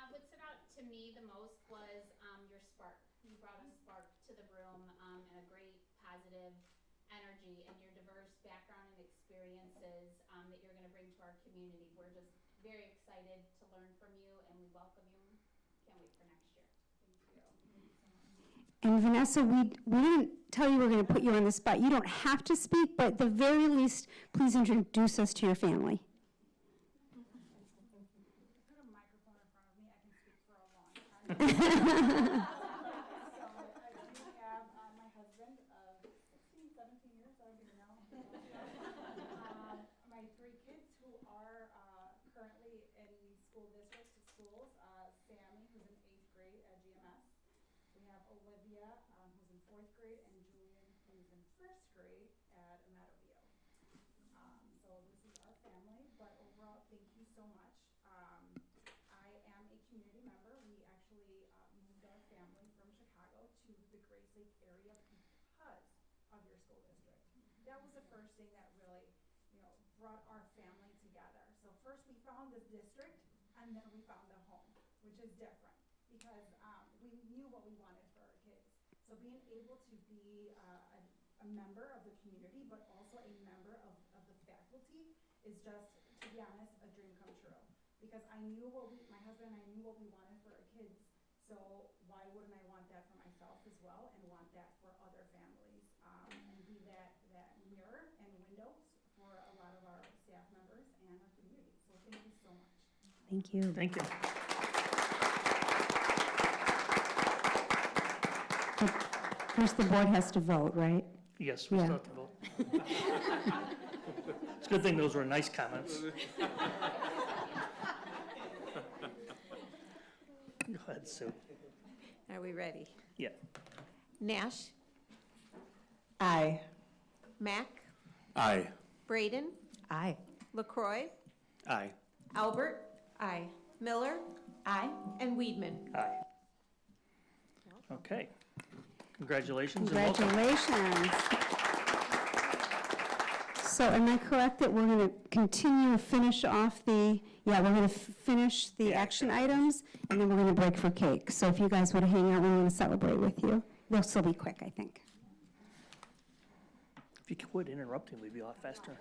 What stood out to me the most was your spark. You brought a spark to the room and a great positive energy, and your diverse background and experiences that you're going to bring to our community. We're just very excited to learn from you, and we welcome you. Can't wait for next year. Thank you. And Vanessa, we didn't tell you we're going to put you on the spot. You don't have to speak, but at the very least, please introduce us to your family. Put a microphone in front of me. I can speak for a long time. So I do have my husband of 16, 17 years, I don't even know. My 3 kids who are currently in school districts, schools. Sammy, who's in 8th grade at GMS. We have Olivia, who's in 4th grade, and Julian, who's in 1st grade at Amato View. So this is our family, but that was the first thing that really, brought our family together. So first we found the district, and then we found the home, which is different, because we knew what we wanted for our kids. So being able to be a member of the community, but also a member of the faculty is just, to be honest, a dream come true. Because I knew my husband and I knew what we wanted for our kids. So why wouldn't I want that for myself as well, and want that for other families, and be that mirror and window for a lot of our staff members and our community. So thank you so much. Thank you. Thank you. First, the board has to vote, right? Yes, we still have to vote. It's a good thing those were nice comments. Go ahead, Sue. Are we ready? Yeah. Nash, Aye. Mack, Aye. Braden, Aye. LaCroy, Aye. Albert, aye. Miller, aye. And Weedman. Aye. Okay. Congratulations and welcome. Congratulations. So am I correct that we're going to continue, finish off we're going to finish the action items, and then we're going to break for cake. So if you guys would hang out, we're going to celebrate with you. They'll still be quick, I think. If you quit interrupting, we'd be a lot faster.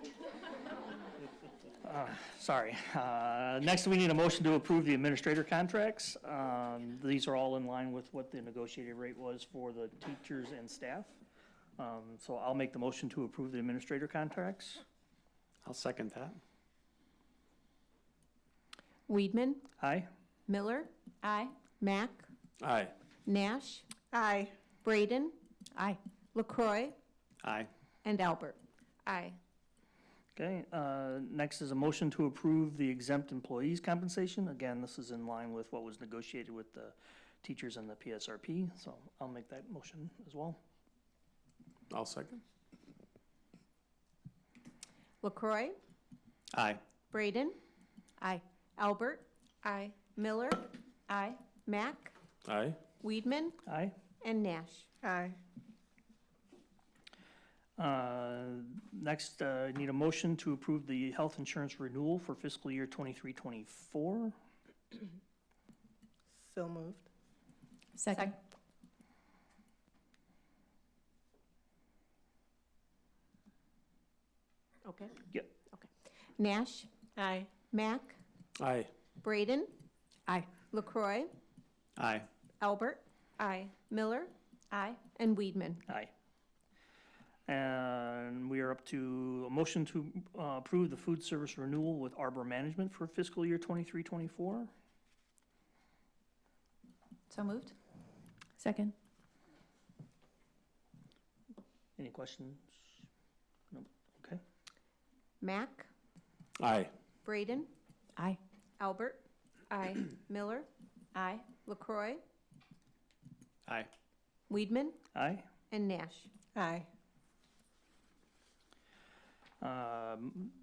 Sorry. Next, we need a motion to approve the administrator contracts. These are all in line with what the negotiated rate was for the teachers and staff. So I'll make the motion to approve the administrator contracts. I'll second that. Weedman, Aye. Miller, aye. Mack, Aye. Nash, Aye. Braden, Aye. LaCroy, Aye. and Albert. Aye. Okay, next is a motion to approve the exempt employees compensation. Again, this is in line with what was negotiated with the teachers and the PSRP, so I'll make that motion as well. I'll second. LaCroy, Aye. Braden, Aye. Albert, aye. Miller, aye. Mack, Aye. Weedman, Aye. and Nash. Aye. Next, I need a motion to approve the health insurance renewal for fiscal year 23-24. So moved. Second. Okay. Yep. Okay. Nash, Aye. Mack, Aye. Braden, Aye. LaCroy, Aye. Albert, aye. Miller, aye. And Weedman. Aye. And we are up to a motion to approve the food service renewal with Arbor Management for fiscal year 23-24. So moved. Second. Any questions? No. Okay. Mack, Aye. Braden, Aye. Albert, aye. Miller, aye. LaCroy, Aye. Weedman, Aye. and Nash. Aye.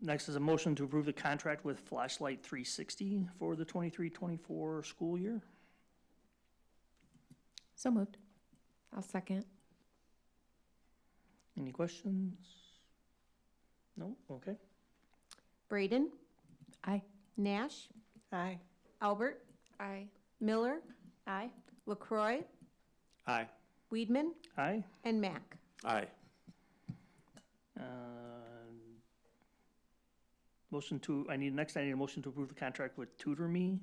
Next is a motion to approve the contract with Flashlight 360 for the 23-24 school year. So moved. I'll second. Any questions? No? Okay. Braden, Aye. Nash, Aye. Albert, Aye. Miller, aye. LaCroy, Aye. Weedman, Aye. and Mack. Aye. I need a motion to approve the contract with Tutor Me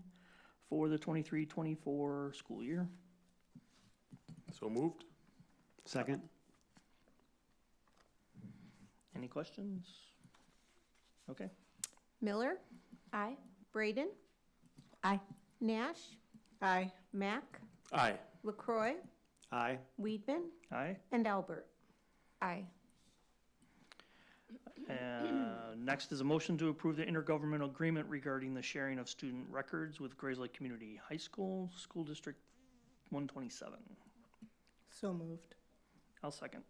for the 23-24 school year. So moved. Second. Any questions? Okay. Miller, aye. Braden, Aye. Nash, Aye. Mack, Aye. LaCroy, Aye. Weedman, Aye. and Albert. Aye. Next is a motion to approve the intergovernmental agreement regarding the sharing of student records with Grays Lake Community High School, School District 127. So moved. I'll second.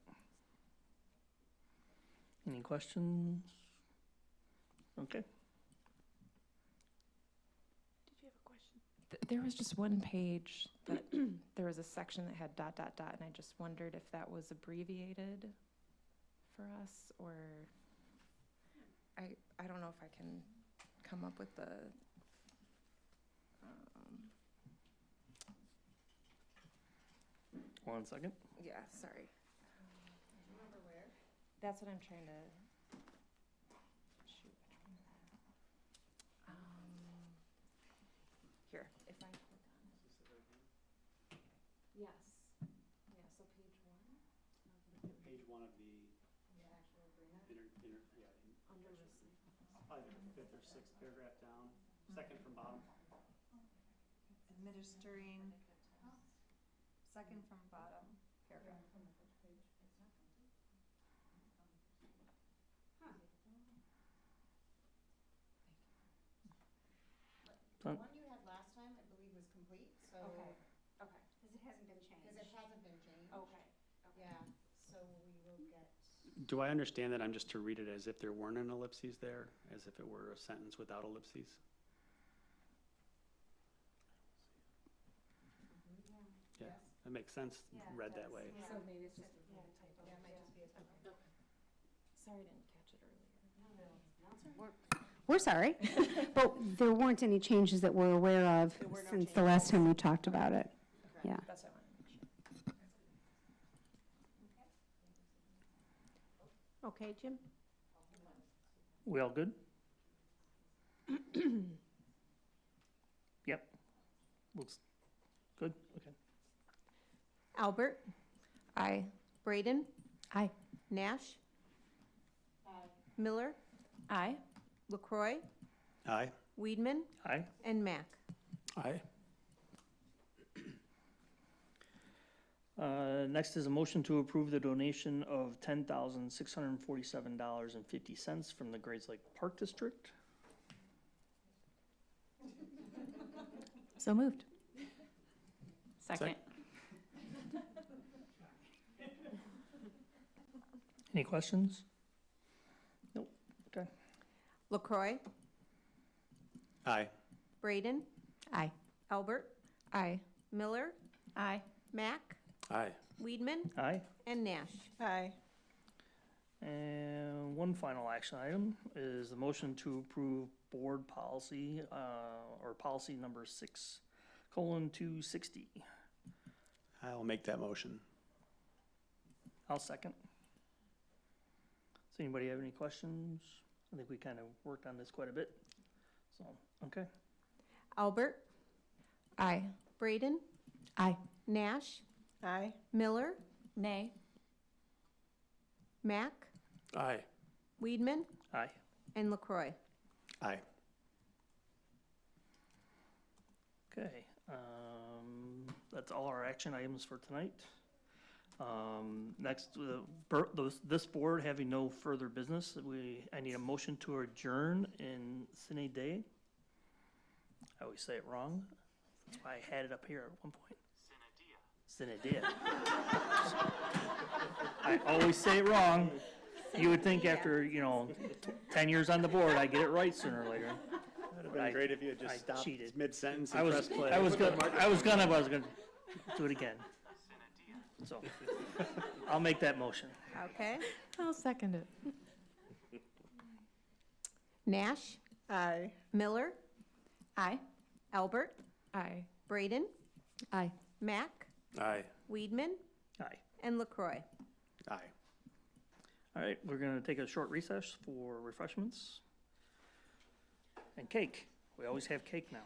Any questions? Okay. Did you have a question? There was just one page that there was a section that had ... and I just wondered if that was abbreviated for us, or I don't know if I can come up with the, One second. yeah, sorry. Do you remember where? That's what I'm trying to, shoot. Here, if I click on it. Yes, yeah, so page one. Page one of the The actual agreement. Under probably the fifth or sixth paragraph down, second from bottom. Administering, second from bottom paragraph. The one you had last time, I believe, was complete, so. Okay. Because it hasn't been changed. Because it hasn't been changed. Okay. Yeah, so we will get. Do I understand that I'm just to read it as if there weren't an ellipses there, as if it were a sentence without ellipses? Yeah, that makes sense, read that way. So maybe it's just a typo. Yeah, it might just be a typo. Sorry, I didn't catch it earlier. We're sorry, but there weren't any changes that we're aware of since the last time we talked about it. Yeah. That's what I wanted to make sure. Okay, Jim? We all good? Yep. Looks good, okay. Albert? Aye. Braden? Aye. Nash? Miller? Aye. LaCroy? Aye. Weedman? Aye. And Mack? Aye. Next is a motion to approve the donation of $10,647.50 from the Grades Lake Park District. So moved. Second. Any questions? Nope, okay. LaCroy? Aye. Braden? Aye. Albert? Aye. Miller? Aye. Mack? Aye. Weedman? Aye. And Nash? Aye. And one final action item is the motion to approve board policy, or policy number 6:260. I'll make that motion. I'll second. Does anybody have any questions? I think we kind of worked on this quite a bit. So, okay. Albert? Aye. Braden? Aye. Nash? Aye. Miller? Nay. Mack? Aye. Weedman? Aye. And LaCroy? Aye. Okay, that's all our action items for tonight. Next, this board having no further business, I need a motion to adjourn in sine die. I always say it wrong. That's why I had it up here at one point. Sine die. I always say it wrong. You would think after, 10 years on the board, I'd get it right sooner or later. It'd have been great if you had I just stopped cheated. mid-sentence I and was pressed play. gonna do it again. So, I'll make that motion. Okay. I'll second it. Nash? Aye. Miller? Aye. Albert? Aye. Braden? Aye. Mack? Aye. Weedman? Aye. And LaCroy? Aye. All right, we're gonna take a short recess for refreshments. And cake. We always have cake now.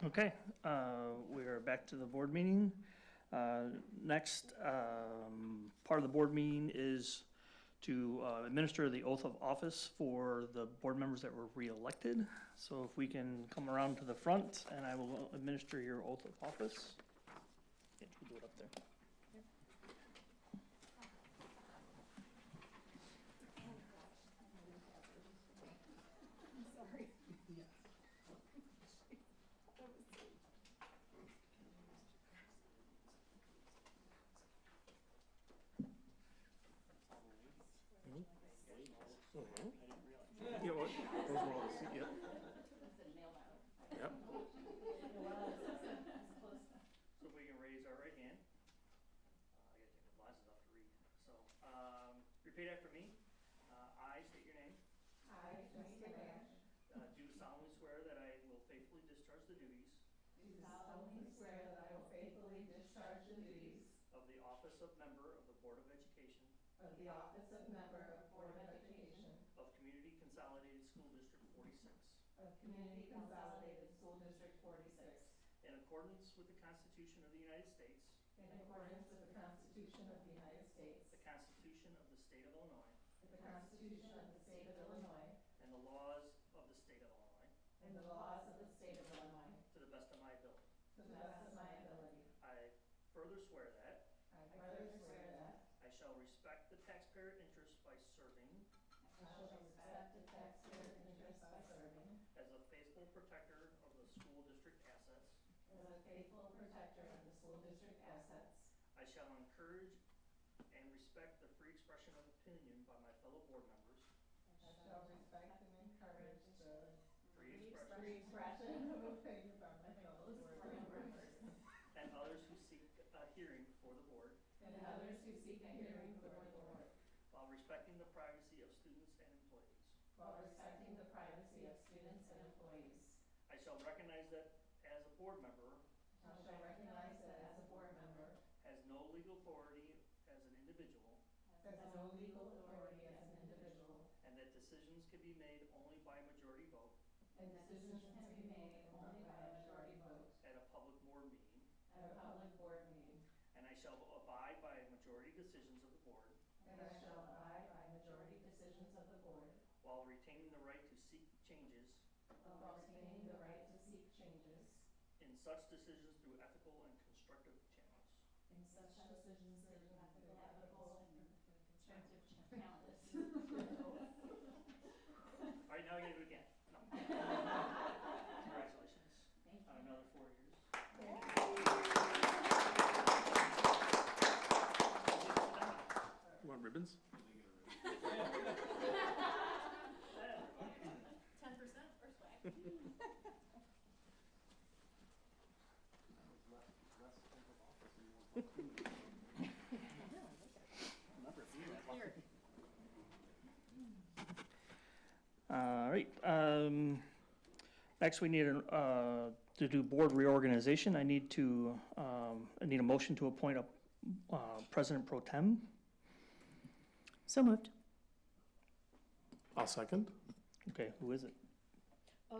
Okay, we are back to the board meeting. Next, part of the board meeting is to administer the oath of office for the board members that were re-elected. So if we can come around to the front, and I will administer your oath of office. Yeah, we'll do it up there. Yeah, what, those were all the, yep. Yep. So if we can raise our right hand. I gotta take my glasses off to read. So, repeat after me. I state your name. I, Mr. Nash, Do solemnly swear that I will faithfully discharge the duties do solemnly swear that I will faithfully discharge the duties of the office of member of the Board of Education of the office of member of Board of Education of Community Consolidated School District 46 of Community Consolidated School District 46 in accordance with the Constitution of the United States, in accordance with the Constitution of the United States, the Constitution of the State of Illinois, the Constitution of the State of Illinois, and the laws of the State of Illinois, and the laws of the State of Illinois, to the best of my ability. to the best of my ability. I further swear that I further swear that I shall respect the taxpayer interest by serving I shall respect the taxpayer interest by serving as a faithful protector of the school district assets. as a faithful protector of the school district assets. I shall encourage and respect the free expression of opinion by my fellow board members. I shall respect and encourage the Free free expression of opinion by my fellow board members and others who seek a hearing before the board, and others who seek a hearing before the board, while respecting the privacy of students and employees. while respecting the privacy of students and employees. I shall recognize that as a board member I shall recognize that as a board member has no legal authority as an individual, has no legal authority as an individual, and that decisions can be made only by majority vote and decisions can be made only by a majority vote at a public board meeting, at a public board meeting, and I shall abide by majority decisions of the board and I shall abide by majority decisions of the board while retaining the right to seek changes while retaining the right to seek changes in such decisions through ethical and constructive channels. in such decisions through ethical and constructive Challenges. All right, now I gotta do it again. No. Congratulations on another 4 years. You want ribbons? 10% or swag. All right, next we need to do board reorganization. I need a motion to appoint a president pro tem. So moved. I'll second. Okay, who is it? Oh,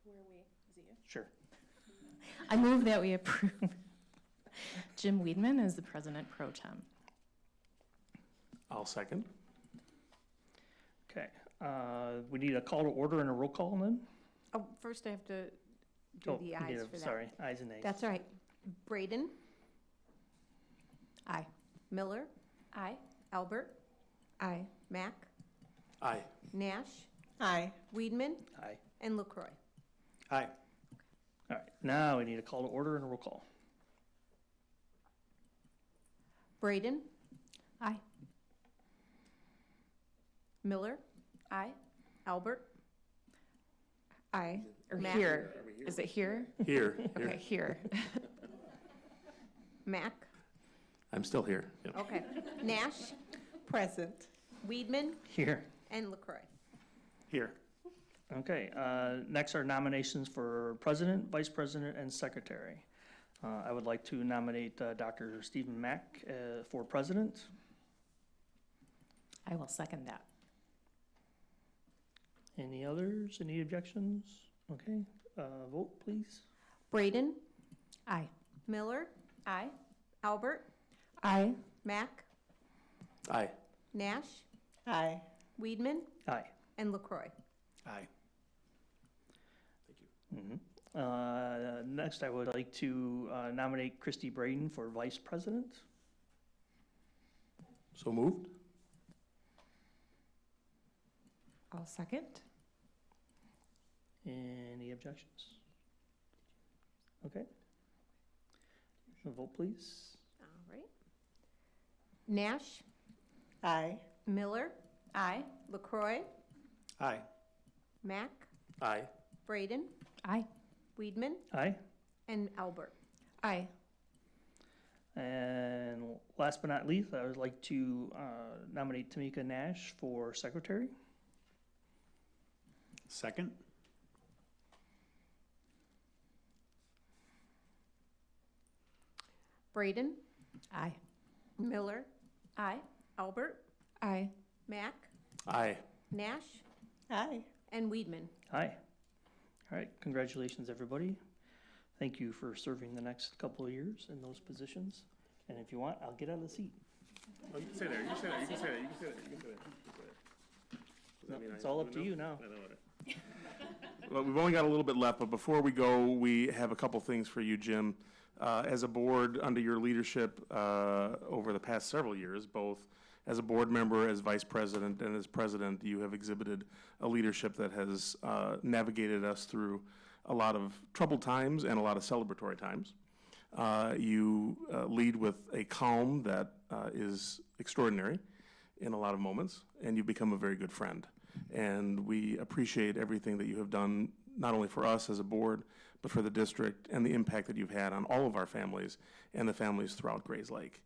where are we? Is it you? Sure. I move that we approve Jim Weedman as the president pro tem. I'll second. Okay, we need a call to order and a roll call then? Oh, first I have to do Oh, the we ayes need a- for that. Sorry, ayes and nays. That's all right. Braden, Aye. Miller, Aye. Albert, Aye. Mack, Aye. Nash, Aye. Weedman, Aye. and LaCroy. Aye. All right, now we need a call to order and a roll call. Braden, Aye. Miller, Aye. Albert, Aye. Or Matt. here. Is it here? Here. Okay, here. Mack, I'm still here. Yep. okay, Nash, Present. Weedman, Here. and LaCroy. Here. Okay, next are nominations for president, vice president, and secretary. I would like to nominate Dr. Stephen Mack for president. I will second that. Any others? Any objections? Okay, vote please. Braden, Aye. Miller, Aye. Albert, Aye. Mack, Aye. Nash, Aye. Weedman, Aye. and LaCroy. Aye. Next, I would like to nominate Christy Braden for vice president. So moved? I'll second. Any objections? Okay. A vote, please. All right. Nash, Aye. Miller, Aye. LaCroy, Aye. Mack, Aye. Braden, Aye. Weedman, Aye. and Albert. Aye. And last but not least, I would like to nominate Tamika Nash for secretary. Second? Braden, Aye. Miller, Aye. Albert, Aye. Mack, Aye. Nash, Aye. and Weedman. Aye. All right, congratulations, everybody. Thank you for serving the next couple of years in those positions. And if you want, I'll get out of the seat. Oh, you can say that, you can say that, you can say that, you can say that, you can say that. No, it's all up to you now. Well, we've only got a little bit left, but before we go, we have a couple things for you, Jim. As a board, under your leadership over the past several years, both as a board member, as vice president, and as president, you have exhibited a leadership that has navigated us through a lot of troubled times and a lot of celebratory times. You lead with a calm that is extraordinary in a lot of moments, and you've become a very good friend. And we appreciate everything that you have done, not only for us as a board, but for the district and the impact that you've had on all of our families and the families throughout Grays Lake.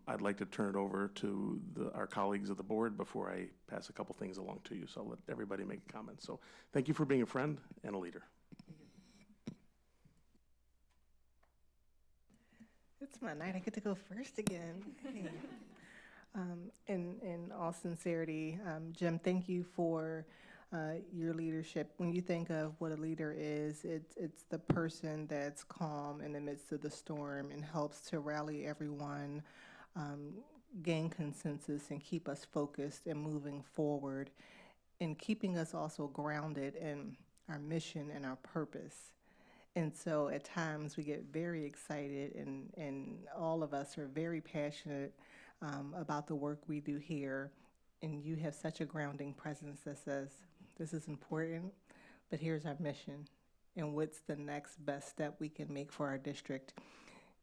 I'd like to turn it over to our colleagues of the board before I pass a couple things along to you. So I'll let everybody make a comment. So thank you for being a friend and a leader. It's my night. I get to go first again. Hey. In all sincerity, Jim, thank you for your leadership. When you think of what a leader is, it's the person that's calm in the midst of the storm and helps to rally everyone, gain consensus, and keep us focused and moving forward, and keeping us also grounded in our mission and our purpose. And so at times we get very excited, and all of us are very passionate about the work we do here. And you have such a grounding presence that says, this is important, but here's our mission. And what's the next best step we can make for our district?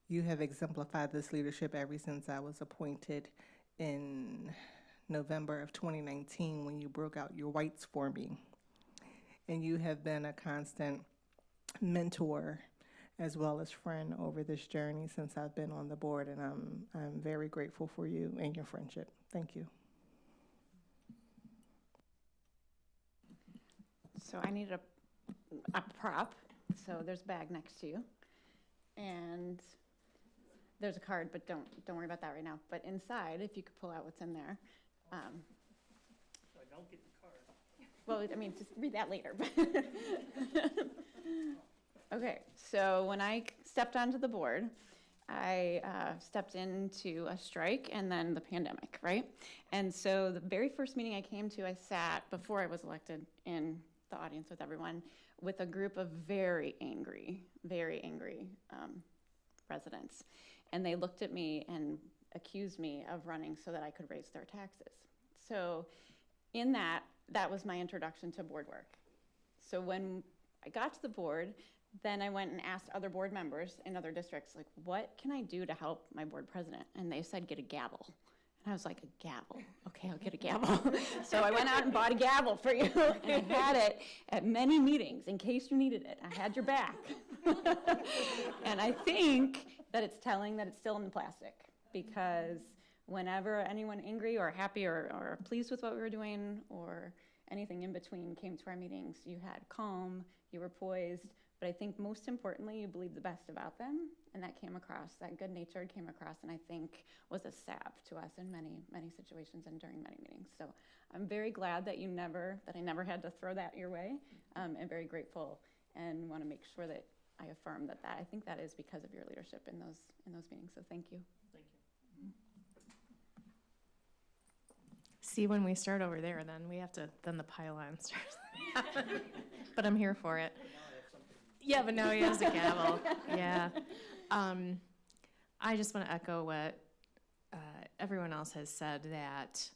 You have exemplified this leadership ever since I was appointed in November of 2019 when you broke out your whites for me. And you have been a constant mentor as well as friend over this journey since I've been on the board, and I'm very grateful for you and your friendship. Thank you. So I need a prop. So there's a bag next to you, and there's a card, but don't worry about that right now. But inside, if you could pull out what's in there. So I don't get the card. Well, I mean, just read that later. Okay, so when I stepped onto the board, I stepped into a strike and then the pandemic, right? And so the very first meeting I came to, I sat, before I was elected, in the audience with everyone, with a group of very angry residents. And they looked at me and accused me of running so that I could raise their taxes. So in that was my introduction to board work. So when I got to the board, then I went and asked other board members in other districts, like, what can I do to help my board president? And they said, get a gavel. And I was like, a gavel? Okay, I'll get a gavel. So I went out and bought a gavel for you, and I had it at many meetings in case you needed it. I had your back. And I think that it's telling that it's still in the plastic, because whenever anyone angry or happy or pleased with what we were doing or anything in between came to our meetings, you had calm, you were poised, but I think most importantly, you believed the best about them, and that came across, that good nature came across, and I think was a salve to us in many, many situations and during many meetings. So I'm very glad that I never had to throw that your way, and very grateful, and want to make sure that I affirm that I think that is because of your leadership in those meetings. So thank you. Thank you. See, when we start over there, then the pylon starts. But I'm here for it. Yeah, but now he has a gavel. Yeah. I just want to echo what everyone else has said, that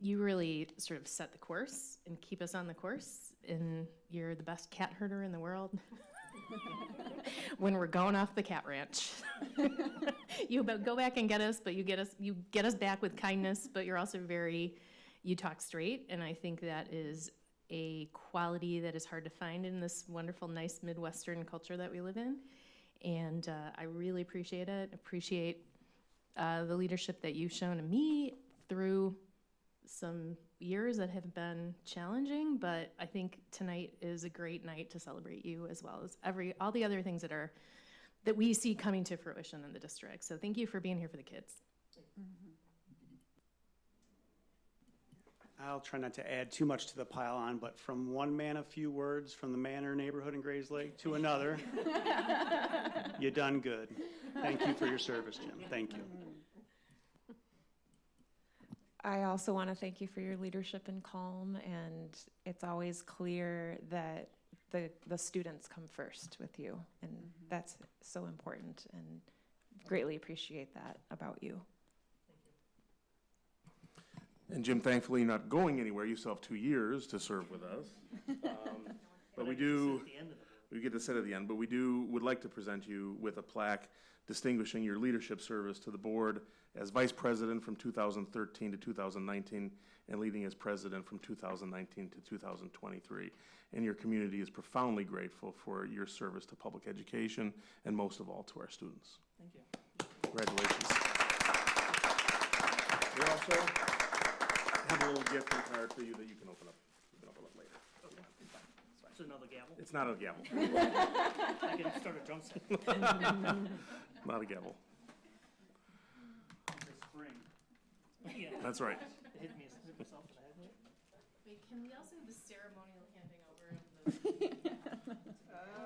you really sort of set the course and keep us on the course, and you're the best cat herder in the world. When we're going off the cat ranch. You go back and get us, but you get us back with kindness, but you're also you talk straight, and I think that is a quality that is hard to find in this wonderful, nice Midwestern culture that we live in. And I really appreciate it. Appreciate the leadership that you've shown to me through some years that have been challenging, but I think tonight is a great night to celebrate you, as well as all the other things that we see coming to fruition in the district. So thank you for being here for the kids. I'll try not to add too much to the pile-on, but from one man, a few words, from the Manor neighborhood in Grays Lake to another, you done good. Thank you for your service, Jim. Thank you. I also want to thank you for your leadership and calm, and it's always clear that the students come first with you, and that's so important, and greatly appreciate that about you. And Jim, thankfully you're not going anywhere. You still have 2 years to serve with us. But we get to sit at the end, but we would like to present you with a plaque distinguishing your leadership service to the board as vice president from 2013 to 2019 and leading as president from 2019 to 2023. And your community is profoundly grateful for your service to public education and most of all to our students. Thank you. Congratulations. We also have a little gift and card for you that you can open up. You can open up later. Okay. It's another gavel? It's not a gavel. I can start a drum set. Not a gavel. Spring. Yeah. That's right. It hit myself in the head. Wait, can we also have the ceremonial handing over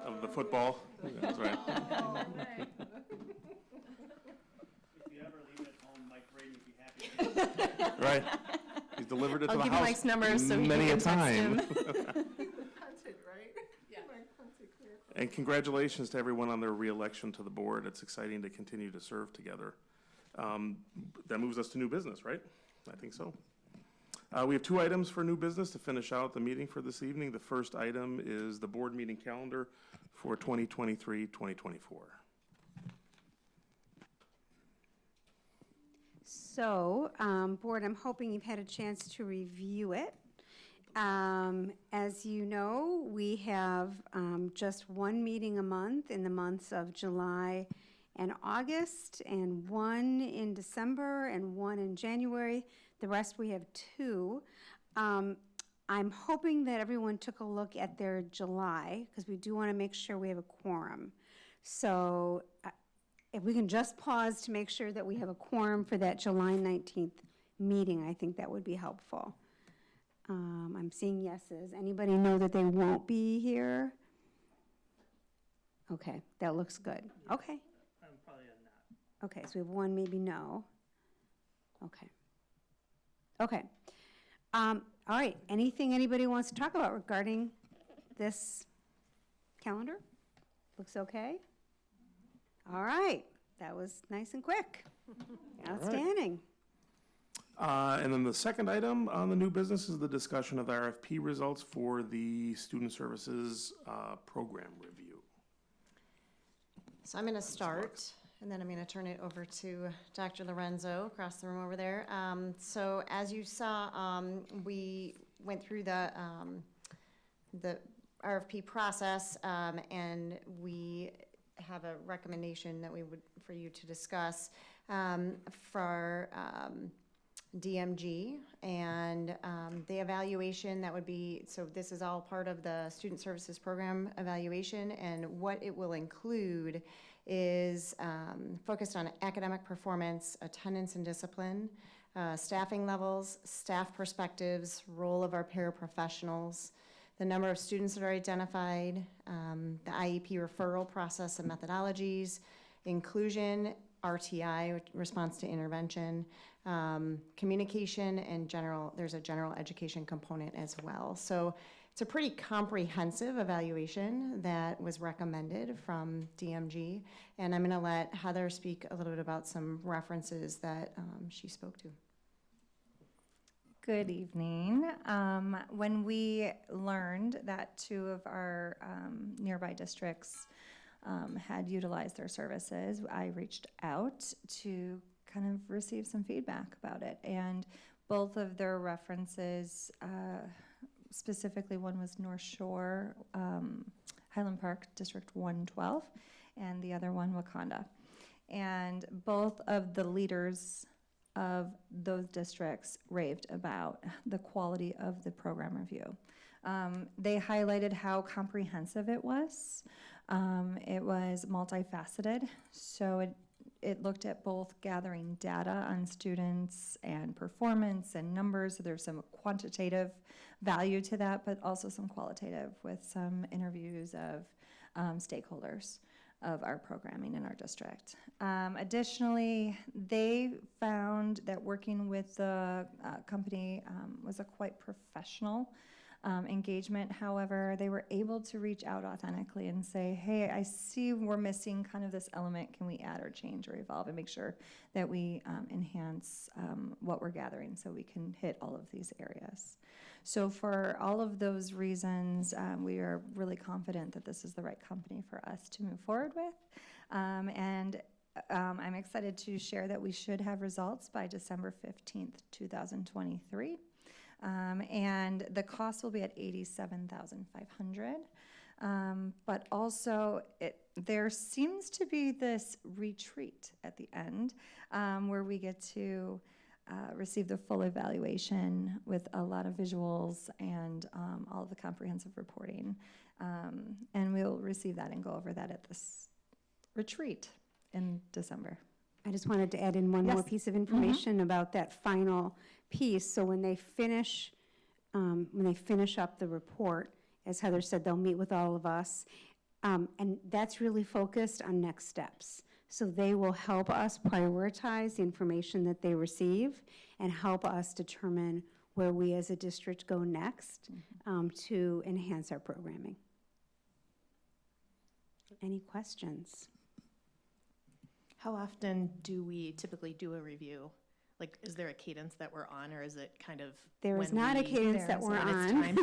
Of the football. That's right. If you ever leave it at home, Mike Brady would be happy. Right. He's delivered it to the house. I'll give you Mike's number so he many can a text time. him. And congratulations to everyone on their reelection to the board. It's exciting to continue to serve together. That moves us to new business, right? I think so. We have 2 items for new business to finish out the meeting for this evening. The first item is the board meeting calendar for 2023-2024. So, board, I'm hoping you've had a chance to review it. As you know, we have just 1 meeting a month in the months of July and August, and 1 in December and 1 in January. The rest we have 2. I'm hoping that everyone took a look at their July, because we do want to make sure we have a quorum. So if we can just pause to make sure that we have a quorum for that July 19th meeting, I think that would be helpful. I'm seeing yeses. Anybody know that they won't be here? Okay, that looks good. Okay. I'm probably a not. Okay, so we have 1, maybe no. Okay. Okay. All right, anything anybody wants to talk about regarding this calendar? Looks okay? All right, that was nice and quick. Outstanding. And then the second item on the new business is the discussion of the RFP results for the Student Services Program Review. So I'm going to start, and then I'm going to turn it over to Dr. Lorenzo across the room over there. So as you saw, we went through the RFP process, and we have a recommendation that we would, for you to discuss for DMG, and the evaluation that would be, so this is all part of the Student Services Program evaluation, and what it will include is focused on academic performance, attendance and discipline, staffing levels, staff perspectives, role of our paraprofessionals, the number of students that are identified, the IEP referral process and methodologies, inclusion, RTI, response to intervention, communication, and there's a general education component as well. So it's a pretty comprehensive evaluation that was recommended from DMG, and I'm going to let Heather speak a little bit about some references that she spoke to. Good evening. When we learned that 2 of our nearby districts had utilized their services, I reached out to kind of receive some feedback about it. And both of their references, specifically one was North Shore, Highland Park, District 112, and the other one, Wakanda. And both of the leaders of those districts raved about the quality of the program review. They highlighted how comprehensive it was. It was multifaceted, so it looked at both gathering data on students and performance and numbers, so there's some quantitative value to that, but also some qualitative with some interviews of stakeholders of our programming in our district. Additionally, they found that working with the company was a quite professional engagement. However, they were able to reach out authentically and say, hey, I see we're missing kind of this element. Can we add or change or evolve and make sure that we enhance what we're gathering so we can hit all of these areas? So for all of those reasons, we are really confident that this is the right company for us to move forward with. And I'm excited to share that we should have results by December 15th, 2023. And the cost will be at $87,500. But also, there seems to be this retreat at the end where we get to receive the full evaluation with a lot of visuals and all of the comprehensive reporting. And we'll receive that and go over that at this retreat in December. I just wanted to add in one more piece of information about that final piece. So when they finish up the report, as Heather said, they'll meet with all of us, and that's really focused on next steps. So they will help us prioritize the information that they receive and help us determine where we as a district go next to enhance our programming. Any questions? How often do we typically do a review? Like, is there a cadence that we're on, or is it kind of There is not a cadence that we're on.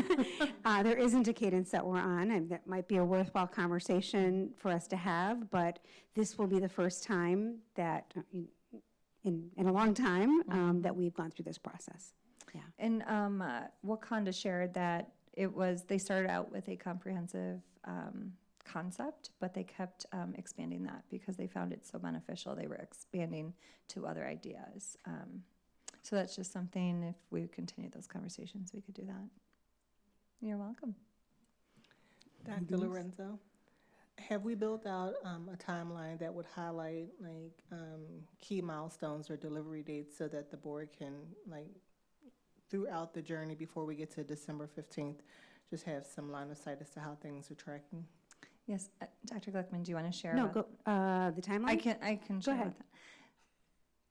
There isn't a cadence that we're on, and that might be a worthwhile conversation for us to have, but this will be the first time that, in a long time, that we've gone through this process. Yeah. And Wakanda shared that they started out with a comprehensive concept, but they kept expanding that because they found it so beneficial. They were expanding to other ideas. So that's just something, if we continue those conversations, we could do that. You're welcome. Dr. Lorenzo, have we built out a timeline that would highlight key milestones or delivery dates so that the board can, throughout the journey before we get to December 15th, just have some line of sight as to how things are tracking? Yes, Dr. Glickman, do you want to share? No, go, the timeline? I can share ahead. with that.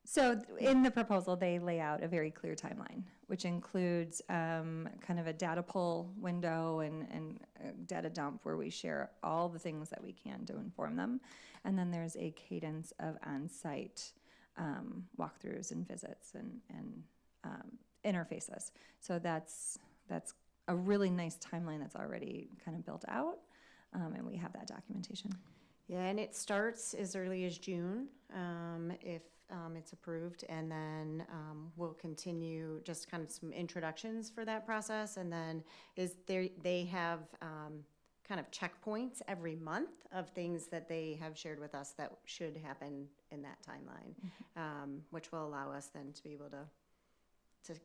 So in the proposal, they lay out a very clear timeline, which includes kind of a data pull window and a data dump where we share all the things that we can to inform them. And then there's a cadence of on-site walkthroughs and visits and interfaces. So that's a really nice timeline that's already kind of built out. And we have that documentation. Yeah, and it starts as early as June, if it's approved, and then we'll continue just kind of some introductions for that process, and then they have kind of checkpoints every month of things that they have shared with us that should happen in that timeline, which will allow us then to be able to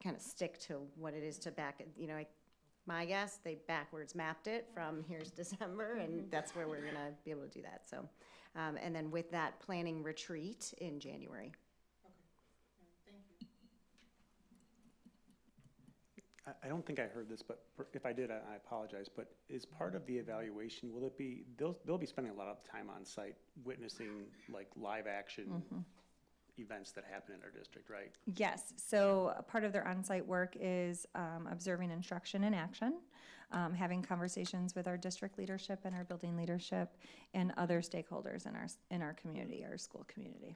kind of stick to what it is to back, my guess, they backwards mapped it from here's December, and that's where we're gonna be able to do that. So, and then with that planning retreat in January. Okay, thank you. I don't think I heard this, but if I did, I apologize, but is part of the evaluation, will it be, they'll be spending a lot of time on site witnessing like live action events that happen in our district, right? Yes, so a part of their on-site work is observing instruction in action, having conversations with our district leadership and our building leadership and other stakeholders in our community, our school community.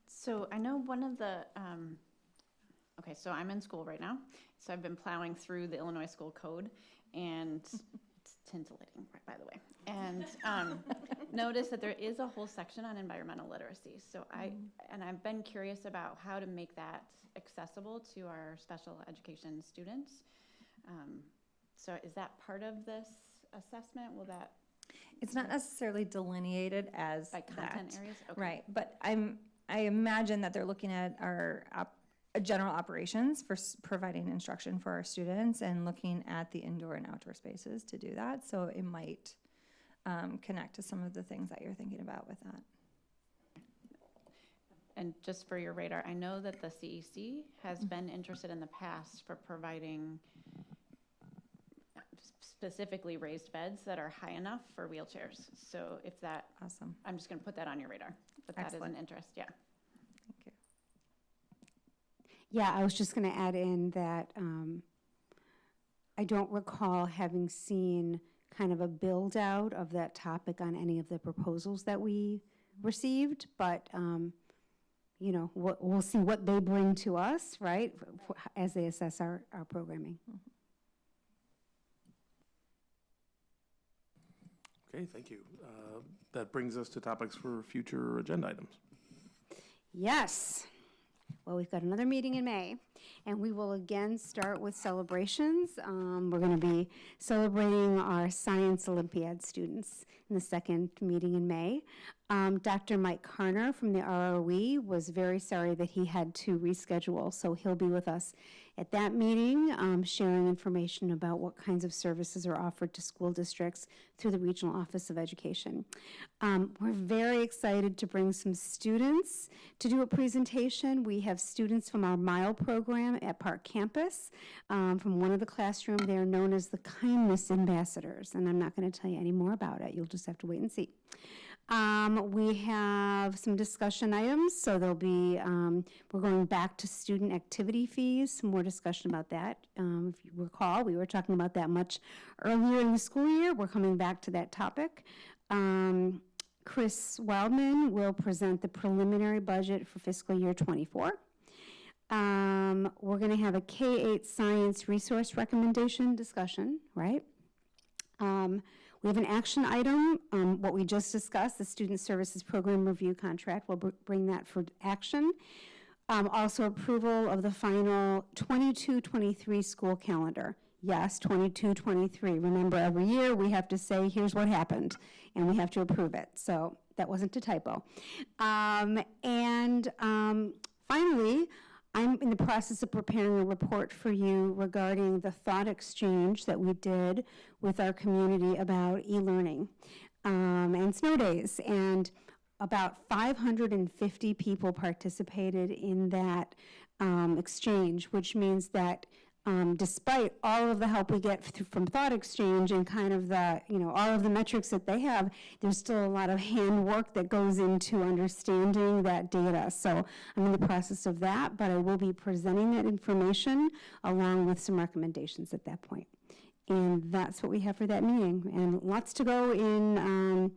So I know one of the, okay, so I'm in school right now, so I've been plowing through the Illinois School Code, and it's titillating, by the way, and noticed that there is a whole section on environmental literacy. So I've been curious about how to make that accessible to our special education students. So is that part of this assessment? Will that? It's not necessarily delineated as by content areas? Okay. Right, but I imagine that they're looking at our general operations for providing instruction for our students and looking at the indoor and outdoor spaces to do that. So it might connect to some of the things that you're thinking about with that. And just for your radar, I know that the CEC has been interested in the past for providing specifically raised beds that are high enough for wheelchairs. So if that, awesome. I'm just going to put that on your radar. But that is an interest, yeah. Thank you. Yeah, I was just going to add in that I don't recall having seen kind of a build out of that topic on any of the proposals that we received, but you know, we'll see what they bring to us, right, as they assess our programming. Okay, thank you. That brings us to topics for future agenda items. Yes. Well, we've got another meeting in May, and we will again start with celebrations. We're going to be celebrating our Science Olympiad students in the second meeting in May. Dr. Mike Karner from the ROE was very sorry that he had to reschedule, so he'll be with us at that meeting, sharing information about what kinds of services are offered to school districts through the Regional Office of Education. We're very excited to bring some students to do a presentation. We have students from our MILE program at Park Campus. From one of the classrooms, they are known as the Kindness Ambassadors, and I'm not going to tell you any more about it. You'll just have to wait and see. We have some discussion items, so there'll be, we're going back to student activity fees, some more discussion about that. If you recall, we were talking about that much earlier in the school year. We're coming back to that topic. Chris Wildman will present the preliminary budget for fiscal year '24. We're going to have a K-8 science resource recommendation discussion, right? We have an action item, what we just discussed, the Student Services Program Review Contract. We'll bring that for action. Also approval of the final 22-23 school calendar. Yes, 22-23. Remember, every year we have to say, here's what happened, and we have to approve it. So that wasn't a typo. Finally, I'm in the process of preparing a report for you regarding the thought exchange that we did with our community about e-learning and snow days. And about 550 people participated in that exchange, which means that despite all of the help we get from Thought Exchange and kind of the, you know, all of the metrics that they have, there's still a lot of handwork that goes into understanding that data. So I'm in the process of that, but I will be presenting that information along with some recommendations at that point. And that's what we have for that meeting. And lots to go in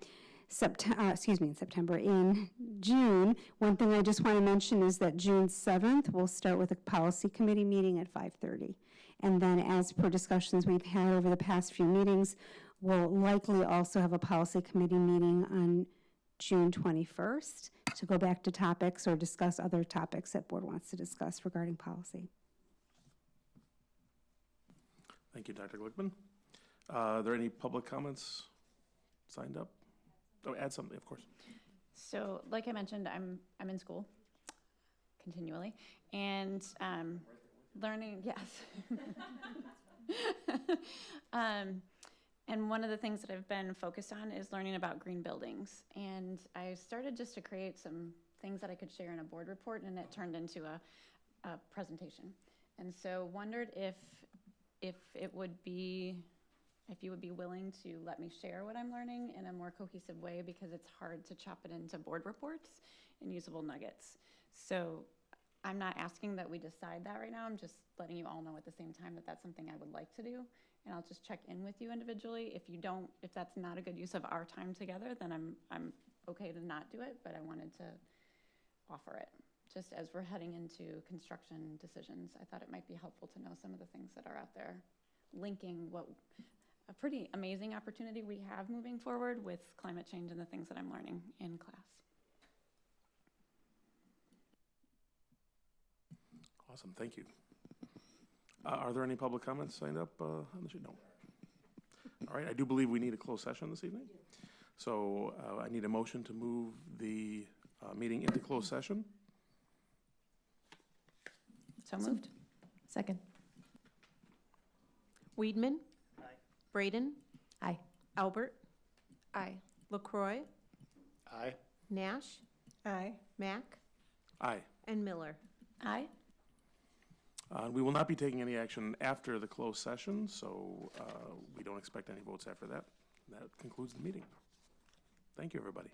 September. In June, one thing I just want to mention is that June 7th, we'll start with a policy committee meeting at 5:30. And then as per discussions we've had over the past few meetings, we'll likely also have a policy committee meeting on June 21st to go back to topics or discuss other topics that board wants to discuss regarding policy. Thank you, Dr. Glickman. Are there any public comments signed up? Oh, add something, of course. So, like I mentioned, I'm in school continually, and learning. Yes. And one of the things that I've been focused on is learning about green buildings. And I started just to create some things that I could share in a board report, and it turned into presentation. And so wondered if it would be, if you would be willing to let me share what I'm learning in a more cohesive way, because it's hard to chop it into board reports and usable nuggets. So I'm not asking that we decide that right now. I'm just letting you all know at the same time that that's something I would like to do. And I'll just check in with you individually. If that's not a good use of our time together, then I'm okay to not do it, but I wanted to offer it. Just as we're heading into construction decisions, I thought it might be helpful to know some of the things that are out there, linking what a pretty amazing opportunity we have moving forward with climate change and the things that I'm learning in class. Awesome, thank you. Are there any public comments signed up on the sheet? No. All right, I do believe we need a closed session this evening. So I need a motion to move the meeting into closed session. So moved. Second. Weedman? Aye. Braden? Aye. Albert? Aye. LaCroy? Aye. Nash? Aye. Mack? Aye. And Miller? Aye. We will not be taking any action after the closed session, so we don't expect any votes after that. That concludes the meeting. Thank you, everybody.